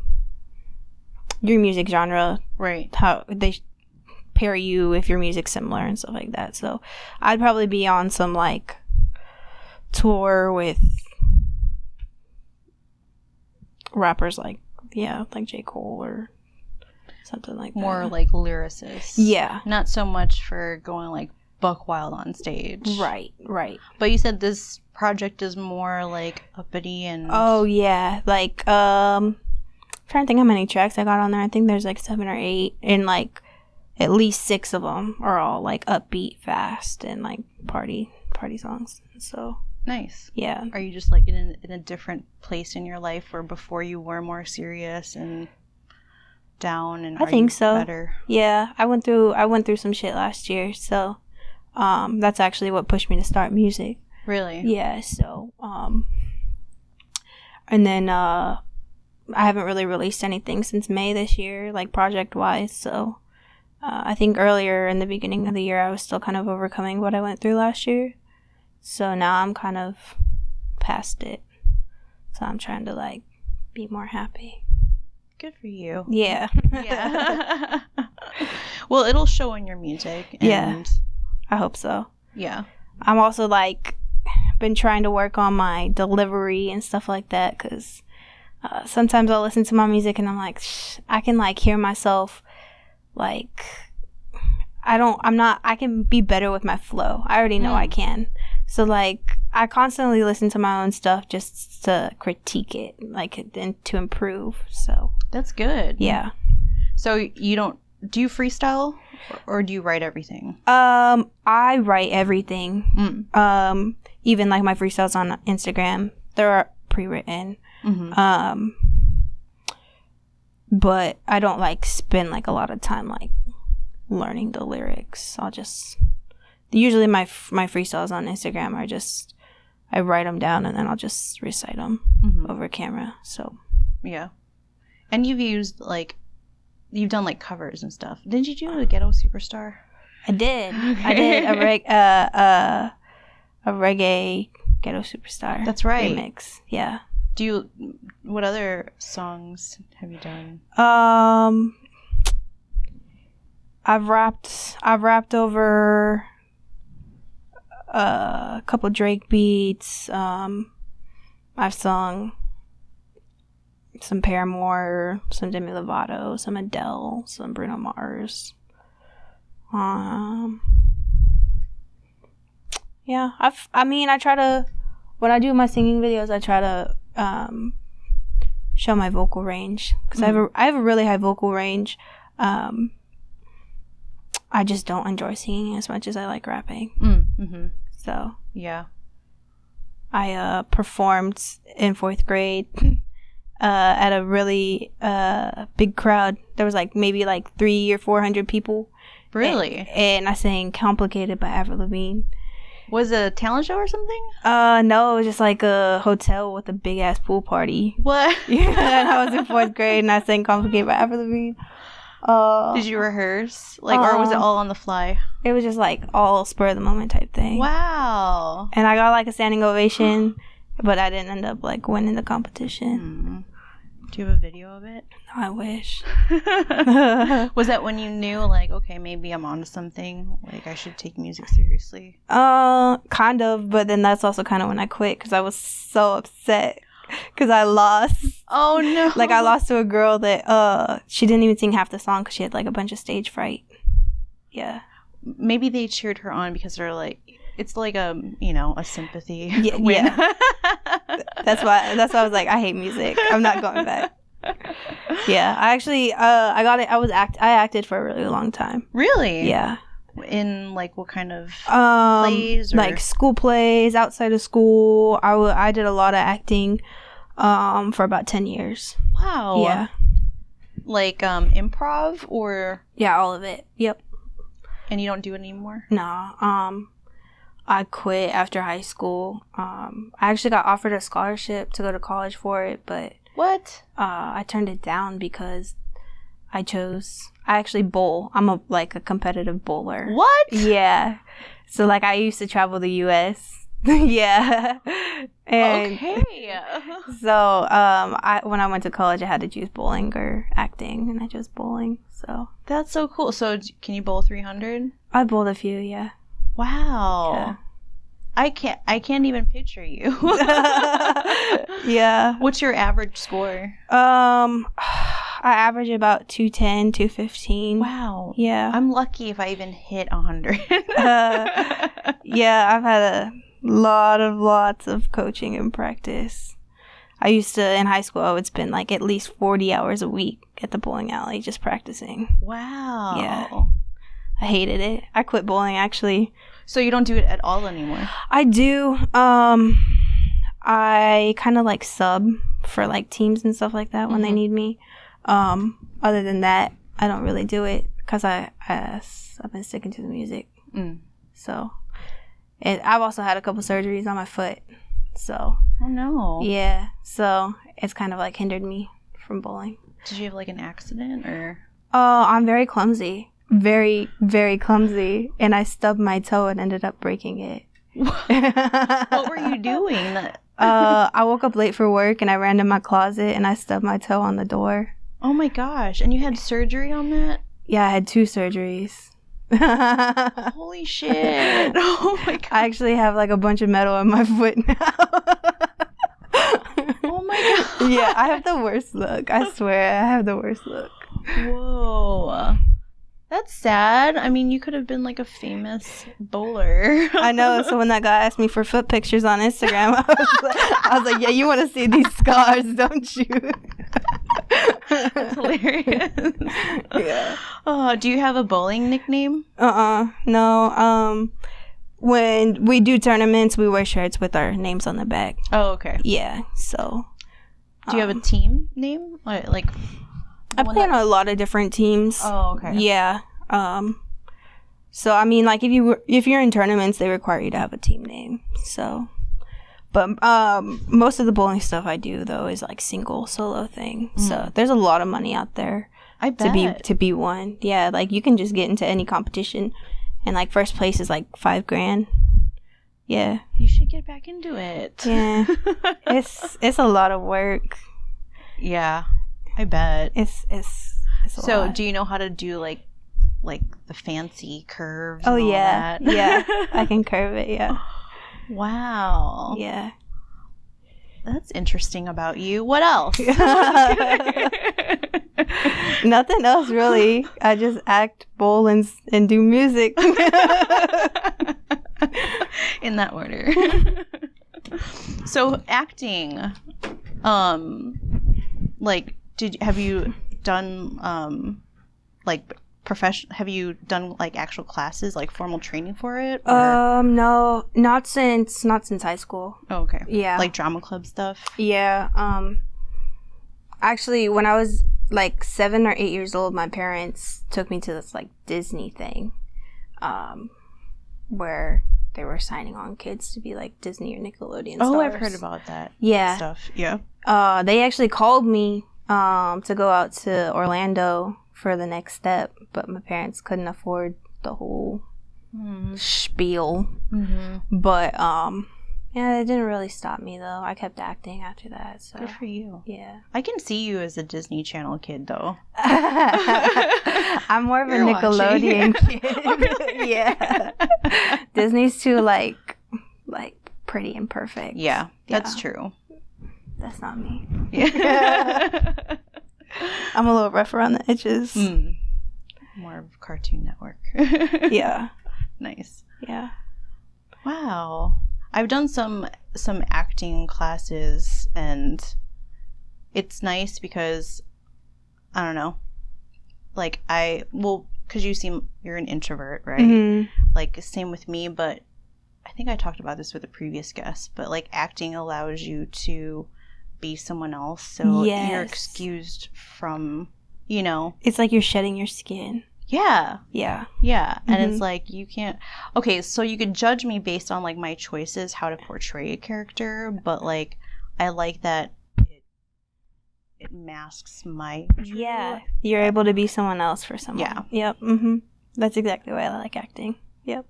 S2: music genre,
S1: right?
S2: How they pair you if your music's similar and stuff like that. So I'd probably be on some like tour with rappers like J. Cole or something like that.
S1: More like lyricists.
S2: Yeah.
S1: Not so much for going like buck wild on stage.
S2: Right.
S1: But you said this project is more like uppity and...
S2: Oh, yeah. Like, I'm trying to think how many tracks I got on there. I think there's like 7 or 8. And like at least 6 of them are all like upbeat, fast, and like party songs. So...
S1: Nice.
S2: Yeah.
S1: Are you just like in a different place in your life where before you were more serious and down, and
S2: I think so.
S1: Better?
S2: Yeah. I went through some shit last year, so that's actually what pushed me to start music.
S1: Really?
S2: Yeah, so and then I haven't really released anything since May this year, like project wise, so I think earlier in the beginning of the year I was still kind of overcoming what I went through last year. So now I'm kind of past it. So I'm trying to like be more happy.
S1: Good for you.
S2: Yeah.
S1: Yeah. Well, it'll show in your music. And
S2: yeah. I hope so.
S1: Yeah.
S2: I'm also like been trying to work on my delivery and stuff like that, because sometimes I'll listen to my music and I'm like, I can like hear myself like I can be better with my flow. I already know I can. So, like, I constantly listen to my own stuff just to critique it, like, and to improve, so.
S1: That's good.
S2: Yeah.
S1: So, do you freestyle, or do you write everything?
S2: I write everything. Even, like, my freestyles on Instagram, they're pre-written. But I don't, like, spend, like, a lot of time, like, learning the lyrics. Usually my freestyles on Instagram are just, I write them down and then I'll just recite them over camera. So
S1: yeah. And you've done like covers and stuff. Didn't you do a Ghetto Superstar?
S2: I did. Okay. I did a reggae Ghetto Superstar.
S1: That's right.
S2: Remix. Yeah.
S1: What other songs have you done?
S2: I've rapped over a couple Drake beats. I've sung some Paramore, some Demi Lovato, some Adele, some Bruno Mars. Yeah, I try to, when I do my singing videos, I try to show my vocal range, because I have a really high vocal range. I just don't enjoy singing as much as I like rapping. So
S1: yeah,
S2: I performed in 4th grade at a really big crowd. There was like maybe like 300 or 400 people.
S1: Really?
S2: And I sang "Complicated" by Avril Lavigne.
S1: Was it a talent show or something?
S2: No, it was just like a hotel with a big ass pool party.
S1: What?
S2: Yeah, and I was in 4th grade and I sang Complicated by Avril Lavigne.
S1: Did you rehearse? Like, or was it all on the fly?
S2: It was just like all spur of the moment type thing.
S1: Wow.
S2: And I got like a standing ovation, but I didn't end up like winning the competition.
S1: Do you have a video of it?
S2: No, I wish.
S1: Was that when you knew, like, okay, maybe I'm onto something? Like, I should take music seriously?
S2: Kind of, but then that's also kind of when I quit because I was so upset because I lost.
S1: Oh, no.
S2: Like, I lost to a girl that, she didn't even sing half the song because she had, like, a bunch of stage fright. Yeah.
S1: Maybe they cheered her on because they're, like, it's like a, you know, a sympathy win.
S2: Yeah. That's why I was like, I hate music. I'm not going back. Yeah. I actually, I got it. I acted for a really long time.
S1: Really?
S2: Yeah.
S1: In, like, what kind of plays? Or?
S2: Like, school plays, outside of school. I did a lot of acting for about 10 years.
S1: Wow.
S2: Yeah.
S1: Like, improv or?
S2: Yeah, all of it. Yep.
S1: And you don't do it anymore?
S2: No. I quit after high school. I actually got offered a scholarship to go to college for it, but
S1: what?
S2: I turned it down because I actually bowl. I'm a competitive bowler.
S1: What?
S2: Yeah. So like I used to travel the US. Yeah. And
S1: okay.
S2: So when I went to college I had to choose bowling or acting and I chose bowling. So
S1: that's so cool. So can you bowl 300?
S2: I bowled a few, yeah.
S1: Wow.
S2: Yeah.
S1: I can't even picture you.
S2: Yeah.
S1: What's your average score?
S2: I average about 210, 215.
S1: Wow.
S2: Yeah.
S1: I'm lucky if I even hit 100.
S2: Yeah, I've had a lots of coaching and practice. I used to, in high school, I would spend like at least 40 hours a week at the bowling alley just practicing.
S1: Wow.
S2: Yeah. I hated it. I quit bowling, actually.
S1: So you don't do it at all anymore?
S2: I do. I kind of like sub for like teams and stuff like that when they need me. Other than that, I don't really do it because I've been sticking to the music. So, I've also had a couple surgeries on my foot. So.
S1: Oh no.
S2: Yeah. So it's kind of like hindered me from bowling.
S1: Did you have like an accident or?
S2: I'm very clumsy. Very, very clumsy. And I stubbed my toe and ended up breaking it.
S1: What were you doing?
S2: I woke up late for work and I ran to my closet and I stubbed my toe on the door.
S1: Oh my gosh. And you had surgery on that?
S2: Yeah, I had 2 surgeries.
S1: Holy shit. Oh my god.
S2: I actually have like a bunch of metal in my foot now.
S1: Oh my god.
S2: Yeah, I have the worst look. I swear, I have the worst look.
S1: Whoa. That's sad. I mean, you could have been like a famous bowler.
S2: I know. So when that guy asked me for foot pictures on Instagram, I was like, yeah, you want to see these scars, don't you?
S1: That's hilarious.
S2: Yeah.
S1: Do you have a bowling nickname?
S2: No. When we do tournaments, we wear shirts with our names on the back.
S1: Oh, okay.
S2: Yeah. So.
S1: Do you have a team name? Like.
S2: I play on a lot of different teams.
S1: Oh, okay.
S2: Yeah. So I mean, like if you're in tournaments, they require you to have a team name. So, but most of the bowling stuff I do though is like solo thing. So there's a lot of money out there.
S1: I bet.
S2: to be one. Yeah, like you can just get into any competition, and like first place is like $5,000. Yeah.
S1: You should get back into it.
S2: Yeah. it's a lot of work.
S1: Yeah. I bet.
S2: It's a
S1: so
S2: lot.
S1: Do you know how to do like the fancy curves?
S2: Oh
S1: and all
S2: yeah.
S1: that?
S2: Yeah. I can curve it, yeah.
S1: Wow.
S2: Yeah.
S1: That's interesting about you. What else?
S2: Nothing else really. I just act, bowl, and do music.
S1: In that order. So acting, like, have you done have you done like actual classes, like formal training for it? Or?
S2: No, not since high school.
S1: Oh, okay.
S2: Yeah.
S1: Like drama club stuff?
S2: Yeah. Actually, when I was like 7 or 8 years old, my parents took me to this like Disney thing, where they were signing on kids to be like Disney or Nickelodeon
S1: Oh,
S2: stars.
S1: I've heard about that.
S2: Yeah.
S1: Stuff. Yeah.
S2: They actually called me to go out to Orlando for the next step, but my parents couldn't afford the whole spiel. But yeah, it didn't really stop me though. I kept acting after that. So
S1: Good for you.
S2: yeah.
S1: I can see you as a Disney Channel kid though.
S2: I'm more of a Nickelodeon kid.
S1: Oh, really?
S2: Yeah. Disney's too like pretty and perfect.
S1: Yeah, that's true.
S2: That's not me.
S1: Yeah.
S2: I'm a little rough around the edges.
S1: More of Cartoon Network.
S2: Yeah.
S1: Nice.
S2: Yeah.
S1: Wow. I've done some acting classes, and it's nice because I don't know. Like because you're an introvert, right? Like same with me, but I think I talked about this with a previous guest, but like acting allows you to be someone else, so you're excused from,
S2: It's like you're shedding your skin.
S1: Yeah.
S2: Yeah.
S1: Yeah. And it's like you can't. Okay, so you could judge me based on like my choices, how to portray a character, but like I like that it masks my
S2: Yeah. You're able to be someone else for someone.
S1: Yeah.
S2: Yep. That's exactly why I like acting. Yep.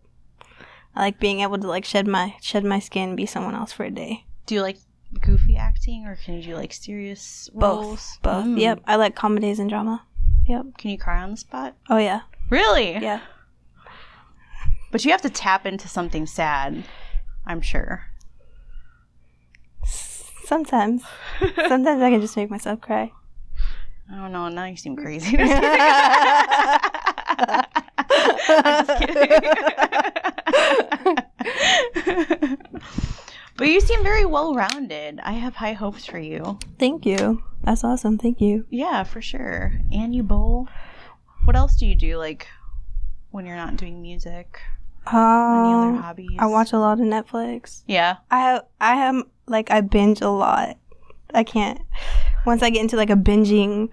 S2: I like being able to like shed my skin and be someone else for a day.
S1: Do you like goofy acting, or can you do like serious roles?
S2: Both. Yep. I like comedies and drama. Yep.
S1: Can you cry on the spot?
S2: Oh yeah.
S1: Really?
S2: Yeah.
S1: But you have to tap into something sad, I'm sure.
S2: Sometimes I can just make myself cry.
S1: I don't know. Now you seem crazy. I'm just kidding. But you seem very well-rounded. I have high hopes for you.
S2: Thank you. That's awesome. Thank you.
S1: Yeah, for sure. And you bowl. What else do you do, like, when you're not doing music? Any other hobbies?
S2: I watch a lot of Netflix.
S1: Yeah.
S2: I am like, I binge a lot. I can't. Once I get into like a binging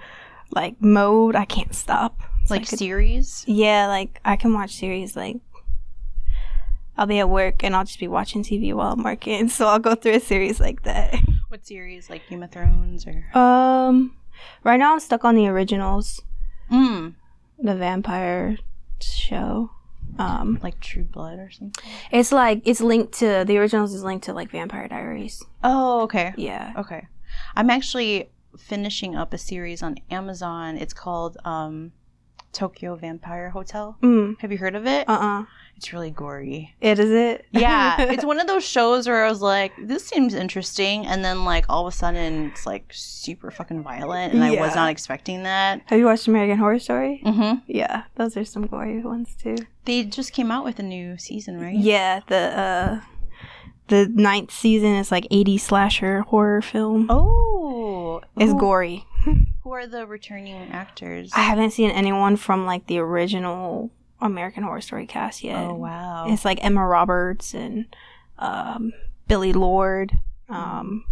S2: like mode, I can't stop. It's
S1: like series?
S2: Yeah, like I can watch series. Like I'll be at work and I'll just be watching TV while I'm working, so I'll go through a series like that.
S1: What series? Like Game of Thrones or?
S2: Right now I'm stuck on the originals.
S1: The
S2: vampire show.
S1: Like True Blood or something?
S2: It's like, it's linked to, the originals is linked to like Vampire Diaries.
S1: Oh, okay.
S2: Yeah.
S1: Okay. I'm actually finishing up a series on Amazon. It's called Tokyo Vampire Hotel. Have you heard of it? It's really gory.
S2: Is it?
S1: Yeah. It's one of those shows where I was like, this seems interesting. And then like all of a sudden it's like super fucking violent. And I was not expecting that.
S2: Have you watched American Horror Story?
S1: Mm-hmm.
S2: Yeah. Those are some gory ones too.
S1: They just came out with a new season, right?
S2: Yeah. The 9th season is like 80s slasher horror film.
S1: Oh.
S2: It's gory.
S1: Who are the returning actors?
S2: I haven't seen anyone from like the original American Horror Story cast yet.
S1: Oh, wow.
S2: It's like Emma Roberts and Billy Lord. No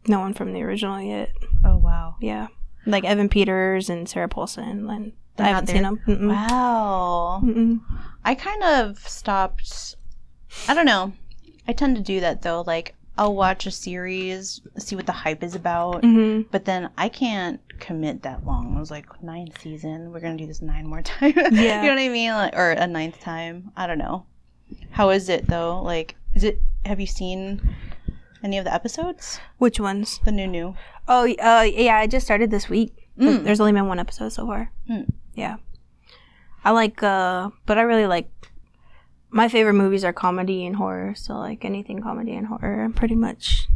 S2: one from the original yet.
S1: Oh, wow.
S2: Yeah. Like Evan Peters and Sarah Paulson. And I haven't seen them.
S1: Wow. I kind of stopped. I don't know. I tend to do that though. Like, I'll watch a series, see what the hype is about, but then I can't commit that long. I was like, 9th season, we're gonna do this 9 more times.
S2: Yeah.
S1: You know what I mean? Like, or a 9th time. I don't know. How is it though? Like, have you seen any of the episodes?
S2: Which ones?
S1: The new.
S2: Oh, yeah, I just started this week. There's only been 1 episode so far. Yeah. I like, but I really like, my favorite movies are comedy and horror, so like anything comedy and horror, pretty much.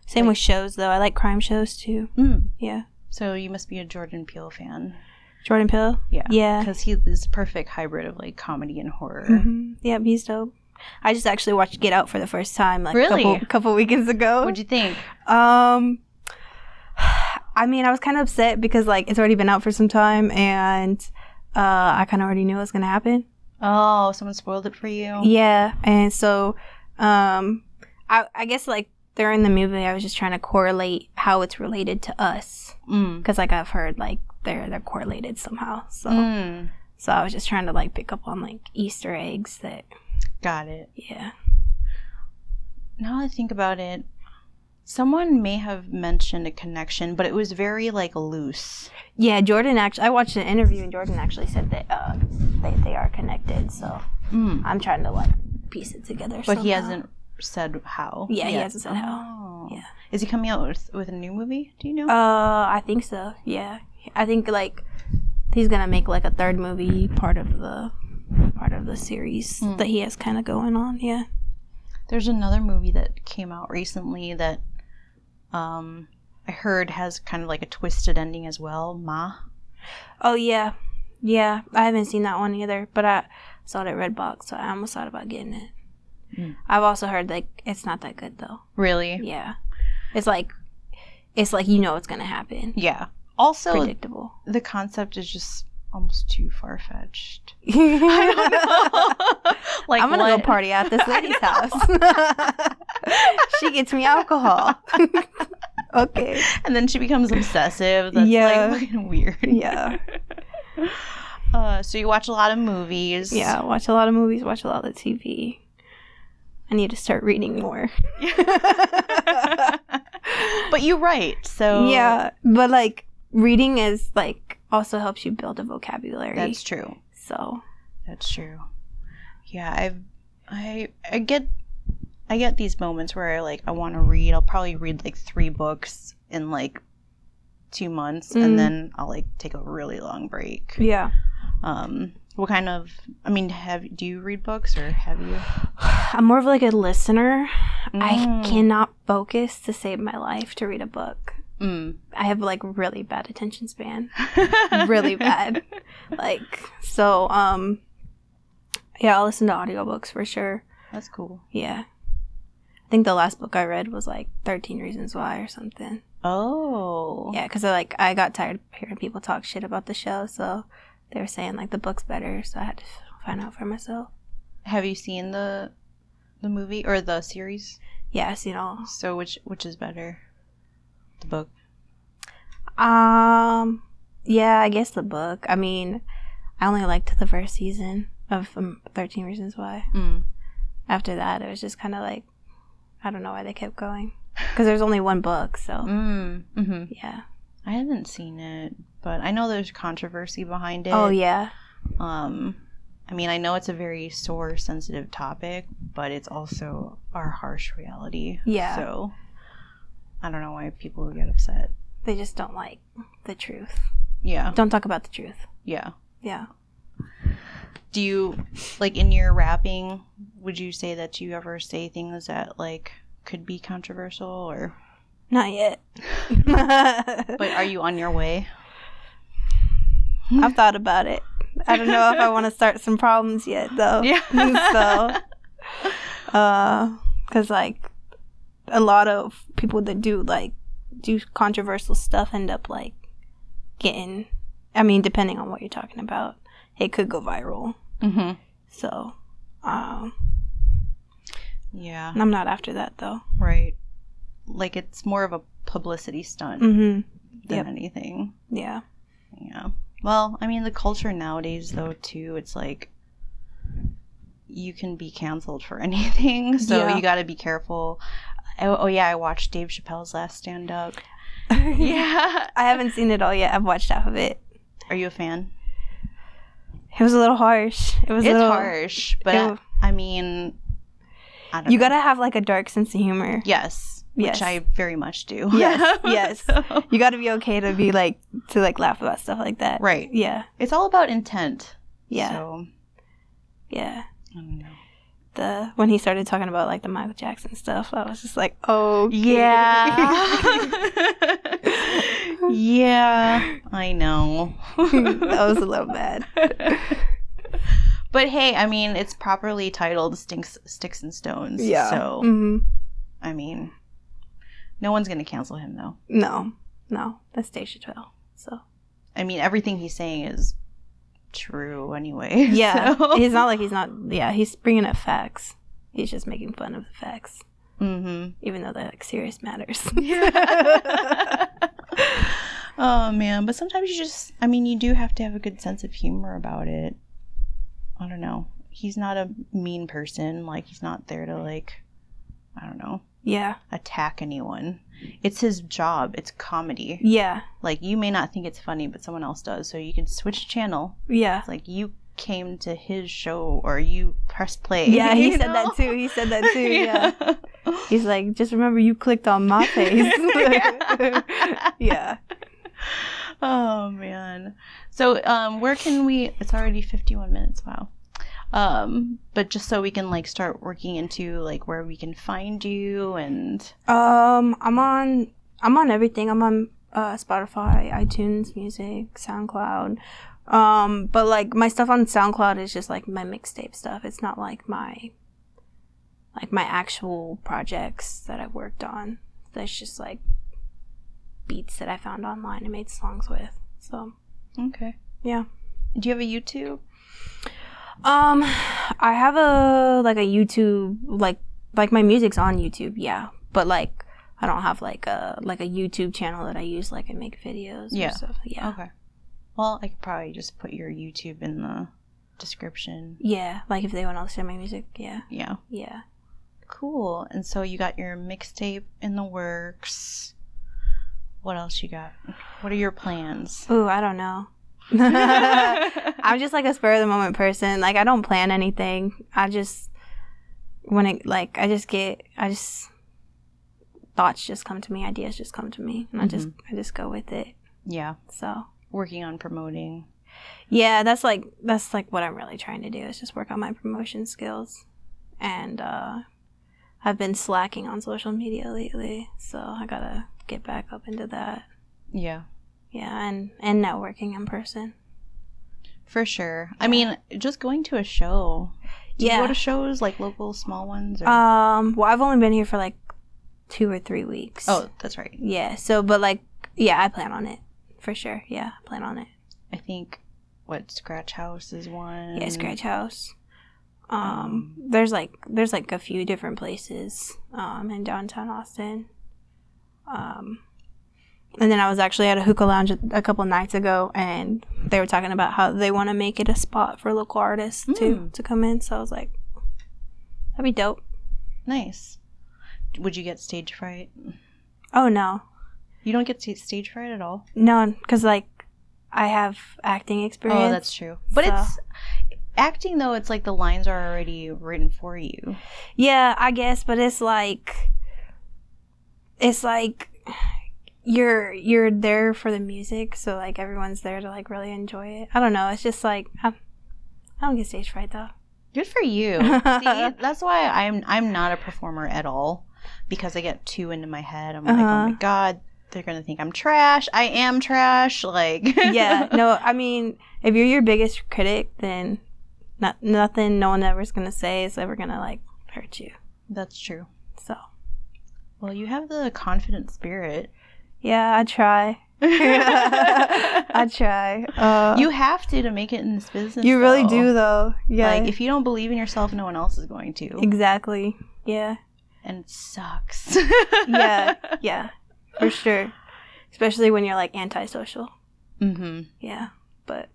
S2: Same with shows, though. I like crime shows, too. Yeah.
S1: So you must be a Jordan Peele fan.
S2: Jordan Peele?
S1: Yeah.
S2: Yeah.
S1: Because he is a perfect hybrid of like comedy and horror.
S2: Yep, he's dope. I just actually watched Get Out for the first time like
S1: really?
S2: a couple weekends ago.
S1: What'd you think?
S2: I mean, I was kind of upset because like it's already been out for some time and I kind of already knew what was going to happen.
S1: Oh, someone spoiled it for you?
S2: Yeah, and so I guess like during the movie I was just trying to correlate how it's related to us because like I've heard like they're correlated somehow. So So I was just trying to, like, pick up on, like, Easter eggs that...
S1: Got it.
S2: Yeah.
S1: Now that I think about it, someone may have mentioned a connection, but it was very, like, loose.
S2: Yeah, Jordan actually... I watched an interview, and Jordan actually said that they are connected, so I'm trying to, like, piece it together.
S1: But somehow. He hasn't said how.
S2: Yeah, he hasn't said how. Yeah.
S1: Is he coming out with a new movie? Do you know?
S2: I think so. Yeah, I think like he's gonna make like a third movie part of the series that he has kind of going on. Yeah.
S1: There's another movie that came out recently that I heard has kind of like a twisted ending as well. Ma.
S2: Oh yeah, yeah. I haven't seen that one either, but I saw it at Redbox, so I almost thought about getting it. I've also heard like it's not that good though.
S1: Really?
S2: Yeah. It's like you know what's gonna happen.
S1: Yeah. Also
S2: predictable.
S1: The concept is just almost too far fetched. I don't know. Like
S2: I'm gonna go party at this lady's house. She gets me alcohol. Okay.
S1: And then she becomes obsessive. That's like fucking weird.
S2: Yeah.
S1: So you watch a lot of movies.
S2: Yeah, watch a lot of movies, watch a lot of TV. I need to start reading more.
S1: But you write, so...
S2: Yeah, but, like, reading is, like, also helps you build a vocabulary.
S1: That's true.
S2: So...
S1: That's true. Yeah, I get these moments where, I want to read. I'll probably read, like, 3 books in, like, 2 months, and then I'll, like, take a really long break.
S2: Yeah.
S1: What kind of... I mean, do you read books, or have you...
S2: I'm more of like a listener. I cannot focus to save my life to read a book. I have like really bad attention span. Really bad. Like, so, yeah, I'll listen to audiobooks for sure.
S1: That's cool.
S2: Yeah. I think the last book I read was like 13 Reasons Why or something.
S1: Oh.
S2: Yeah, because I got tired of hearing people talk shit about the show, so they were saying like the book's better, so I had to find out for myself. Have
S1: you seen the movie or the series?
S2: Yeah, I've seen all.
S1: So which is better? The book?
S2: Yeah, I guess the book. I mean, I only liked the first season of 13 Reasons Why. After that, it was just kind of like, I don't know why they kept going. Because there's only one book, so. Yeah.
S1: I haven't seen it, but I know there's controversy behind it.
S2: Oh, yeah.
S1: I mean, I know it's a very sore, sensitive topic, but it's also our harsh reality.
S2: Yeah.
S1: So, I don't know why people get upset.
S2: They just don't like the truth.
S1: Yeah.
S2: Don't talk about the truth.
S1: Yeah.
S2: Yeah.
S1: Do you, like, in your rapping, would you say that you ever say things that, like, could be controversial, or?
S2: Not yet.
S1: But are you on your way?
S2: I've thought about it. I don't know if I want to start some problems yet, though.
S1: Yeah.
S2: So, because, like, a lot of people that do controversial stuff end up, like, getting, I mean, depending on what you're talking about, it could go viral. So,
S1: yeah.
S2: I'm not after that, though.
S1: Right. Like, it's more of a publicity stunt than anything.
S2: Yeah.
S1: Yeah. Well, I mean, the culture nowadays, though, too, it's like you can be canceled for anything, so you got to be careful. Oh, yeah, I watched Dave Chappelle's last stand-up. Yeah.
S2: I haven't seen it all yet. I've watched half of it.
S1: Are you a fan?
S2: It was a little harsh. It's
S1: harsh, but I mean, I don't know.
S2: You got to have, like, a dark sense of humor.
S1: Yes. Which I very much do.
S2: Yes, yes. So. You got to be okay to be to laugh about stuff like that.
S1: Right.
S2: Yeah.
S1: It's all about intent.
S2: Yeah.
S1: So.
S2: Yeah.
S1: I don't know.
S2: When he started talking about, like, the Michael Jackson stuff, I was just like, oh,
S1: yeah. Yeah. I know.
S2: That was a little bad.
S1: But hey, I mean, it's properly titled Sticks and Stones.
S2: Yeah.
S1: So, I mean, no one's going to cancel him, though.
S2: No. That's Dave Chappelle. So,
S1: I mean, everything he's saying is true anyway.
S2: Yeah.
S1: So.
S2: It's not like he's not, he's bringing up facts. He's just making fun of the facts. Even though they're, like, serious matters.
S1: Yeah. Oh man, but sometimes you do have to have a good sense of humor about it. I don't know. He's not a mean person. Like, he's not there to, like, I don't know.
S2: Yeah.
S1: Attack anyone. It's his job. It's comedy.
S2: Yeah.
S1: Like, you may not think it's funny, but someone else does. So you can switch channel.
S2: Yeah.
S1: It's like, you came to his show or you press play.
S2: Yeah, he said that too. Yeah. He's like, just remember you clicked on my face. Yeah.
S1: Oh man. So where can we, it's already 51 minutes, wow. But just so we can like start working into like where we can find you and
S2: I'm on everything. I'm on Spotify, iTunes Music, SoundCloud. But like my stuff on SoundCloud is just like my mixtape stuff. It's not like my actual projects that I've worked on. That's just like beats that I found online and made songs with. So
S1: okay.
S2: Yeah.
S1: Do you have a YouTube?
S2: I have a YouTube, like my music's on YouTube, yeah. But like I don't have like a YouTube channel that I use like and make videos and stuff. Yeah.
S1: Okay. Well, I could probably just put your YouTube in the description.
S2: Yeah, like if they want to listen to my music, yeah.
S1: Yeah.
S2: Yeah.
S1: Cool. And so you got your mixtape in the works. What else you got? What are your plans?
S2: Ooh, I don't know. I'm just like a spur of the moment person. Like I don't plan anything. I just thoughts just come to me, ideas just come to me, and I just go with it.
S1: Yeah.
S2: So
S1: working on promoting.
S2: Yeah, that's like what I'm really trying to do is just work on my promotion skills. And I've been slacking on social media lately, so I gotta get back up into that.
S1: Yeah.
S2: Yeah, and networking in person.
S1: For sure. Yeah. I mean, just going to a show. Do you go to shows, like local small ones? Or?
S2: Well, I've only been here for like 2 or 3 weeks.
S1: Oh, that's right.
S2: Yeah, so, but like, yeah, I plan on it. For sure, yeah, I plan on it.
S1: I think, Scratch House is one?
S2: Yeah, Scratch House. There's like a few different places in downtown Austin. And then I was actually at a hookah lounge a couple nights ago, and they were talking about how they want to make it a spot for local artists to come in. So I was like, that'd be dope.
S1: Nice. Would you get stage fright?
S2: Oh, no.
S1: You don't get stage fright at all?
S2: No, because like I have acting experience.
S1: Oh, that's true. But it's acting though. It's like the lines are already written for you. Yeah,
S2: I guess, but it's like you're there for the music, so like everyone's there to like really enjoy it. I don't know. It's just like I don't get stage fright though.
S1: Good for you. See, that's why I'm not a performer at all, because I get too into my head. I'm like, oh my god, they're gonna think I'm trash. I am trash. Like
S2: yeah. No, I mean, if you're your biggest critic, then nothing no one ever's gonna say is ever gonna like hurt you.
S1: That's true.
S2: So,
S1: well, you have the confident spirit.
S2: Yeah, I try. I try.
S1: You have to make it in this business.
S2: You really do, though. Yeah.
S1: Like, if you don't believe in yourself, no one else is going to.
S2: Exactly. Yeah.
S1: And it sucks.
S2: Yeah, for sure. Especially when you're like antisocial.
S1: Mm-hmm.
S2: Yeah, but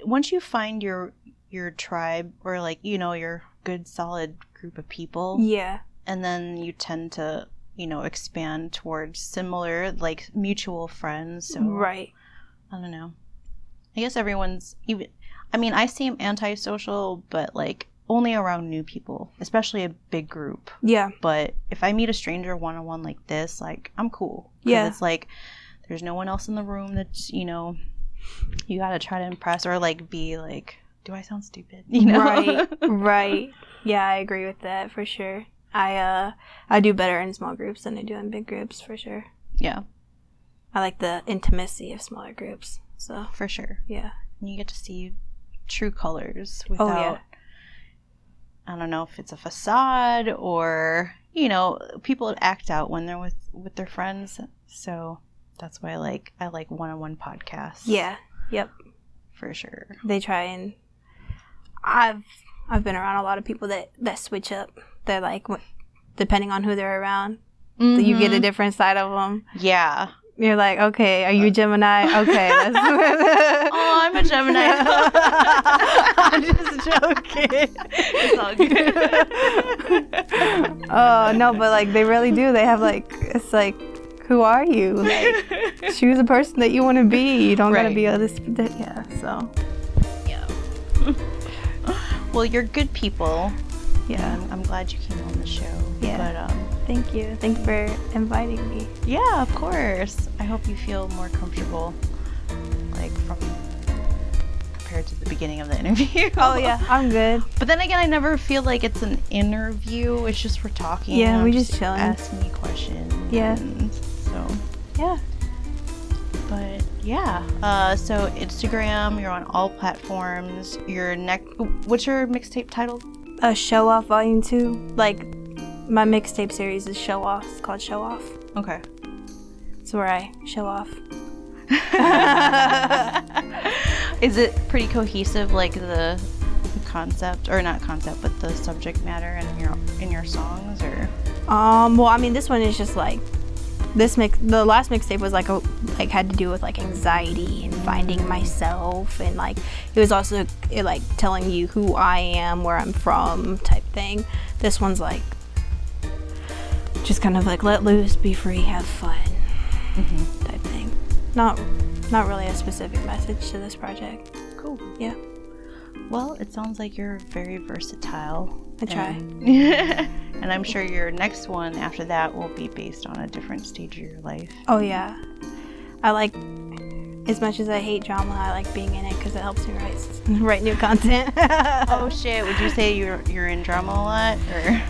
S1: once you find your tribe, or like, your good solid group of people.
S2: Yeah. And
S1: then you tend to, expand towards similar, like, mutual friends. So,
S2: right.
S1: I don't know. I guess everyone's I seem antisocial, but like only around new people, especially a big group.
S2: Yeah.
S1: But if I meet a stranger one-on-one like this, like, I'm cool.
S2: Yeah.
S1: It's like there's no one else in the room that's, you gotta try to impress or like be like, do I sound stupid?
S2: Right. Yeah, I agree with that for sure. I do better in small groups than I do in big groups for sure.
S1: Yeah.
S2: I like the intimacy of smaller groups. So
S1: for sure.
S2: Yeah.
S1: And you get to see true colors without I don't know if it's a facade or, people act out when they're with their friends. So that's why I like one-on-one podcasts.
S2: Yeah. Yep.
S1: For sure.
S2: They try, and I've been around a lot of people that switch up. They're like, depending on who they're around, you get a different side of them.
S1: Yeah.
S2: You're like, okay, are you a Gemini? Okay.
S1: Oh, I'm a Gemini.
S2: I'm just joking.
S1: It's all good.
S2: Oh, no, but like they really do. They have like, it's like, who are you? Like, choose a person that you want to be. You don't gotta be this. Yeah, so.
S1: Yeah. Well, you're good people.
S2: Yeah.
S1: I'm glad you came on the show.
S2: Yeah.
S1: But,
S2: thank you. Thank you for inviting me.
S1: Yeah, of course. I hope you feel more comfortable, like, compared to the beginning of the interview.
S2: Oh, yeah. I'm good.
S1: But then again, I never feel like it's an interview. It's just we're talking.
S2: Yeah, we just chilling.
S1: Asking me questions.
S2: Yeah.
S1: So.
S2: Yeah.
S1: But, yeah. So, Instagram, you're on all platforms. What's your mixtape title?
S2: Showoff Volume 2. Like, my mixtape series is Showoff. It's called Showoff.
S1: Okay.
S2: It's where I show off.
S1: Is it pretty cohesive, like the concept, or not concept, but the subject matter in your songs, or?
S2: Well, I mean, this one is just like the last mixtape was like had to do with like anxiety and finding myself, and like it was also like telling you who I am, where I'm from, type thing. This one's like just kind of like let loose, be free, have fun, type thing. Not really a specific message to this project.
S1: Cool.
S2: Yeah.
S1: Well, it sounds like you're very versatile.
S2: I try.
S1: And I'm sure your next one after that will be based on a different stage of your life.
S2: Oh yeah. I like, as much as I hate drama, I like being in it because it helps me write new content.
S1: Oh shit, would you say you're in drama a lot, or?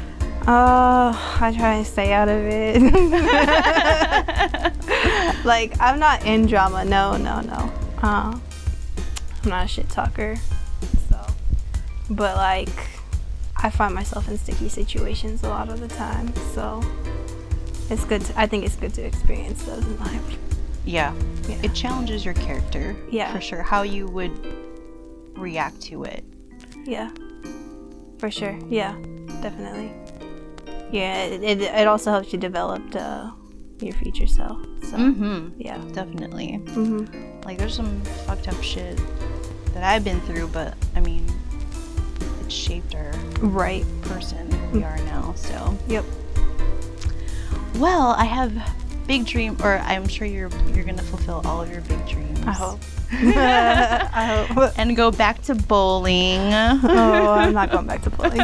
S2: I try to stay out of it. Like, I'm not in drama. No. I'm not a shit talker. So, but like, I find myself in sticky situations a lot of the time. So, it's good. I think it's good to experience those in life.
S1: Yeah. It challenges your character.
S2: Yeah.
S1: For sure. How you would react to it.
S2: Yeah. For sure. Yeah. Definitely. Yeah, it also helps you develop your future self. So, yeah.
S1: Definitely. Like, there's some fucked up shit that I've been through, but, I mean, it shaped our person who we are now, so.
S2: Yep.
S1: Well, I have big dream, or I'm sure you're gonna fulfill all of your big dreams.
S2: I hope. I hope.
S1: And go back to bowling.
S2: Oh, I'm not going back to bowling.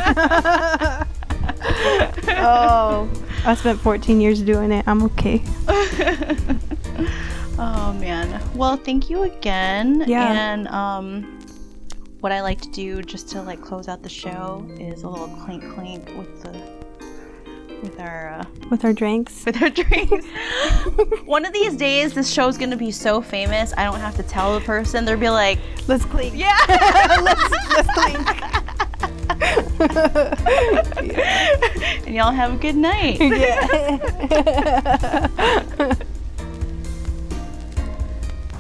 S2: Oh, I spent 14 years doing it. I'm okay.
S1: Oh man. Well, thank you again.
S2: Yeah.
S1: And what I like to do just to like close out the show is a little clink clink with our
S2: drinks.
S1: With our drinks. One of these days, this show's gonna be so famous, I don't have to tell the person. They'll be like,
S2: "Let's clink."
S1: Yeah.
S2: let's clink.
S1: And y'all have a good night.
S2: Yeah.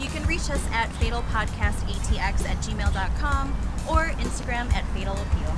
S3: You can reach us at fatalpodcastatx@gmail.com or Instagram @fatalappeal.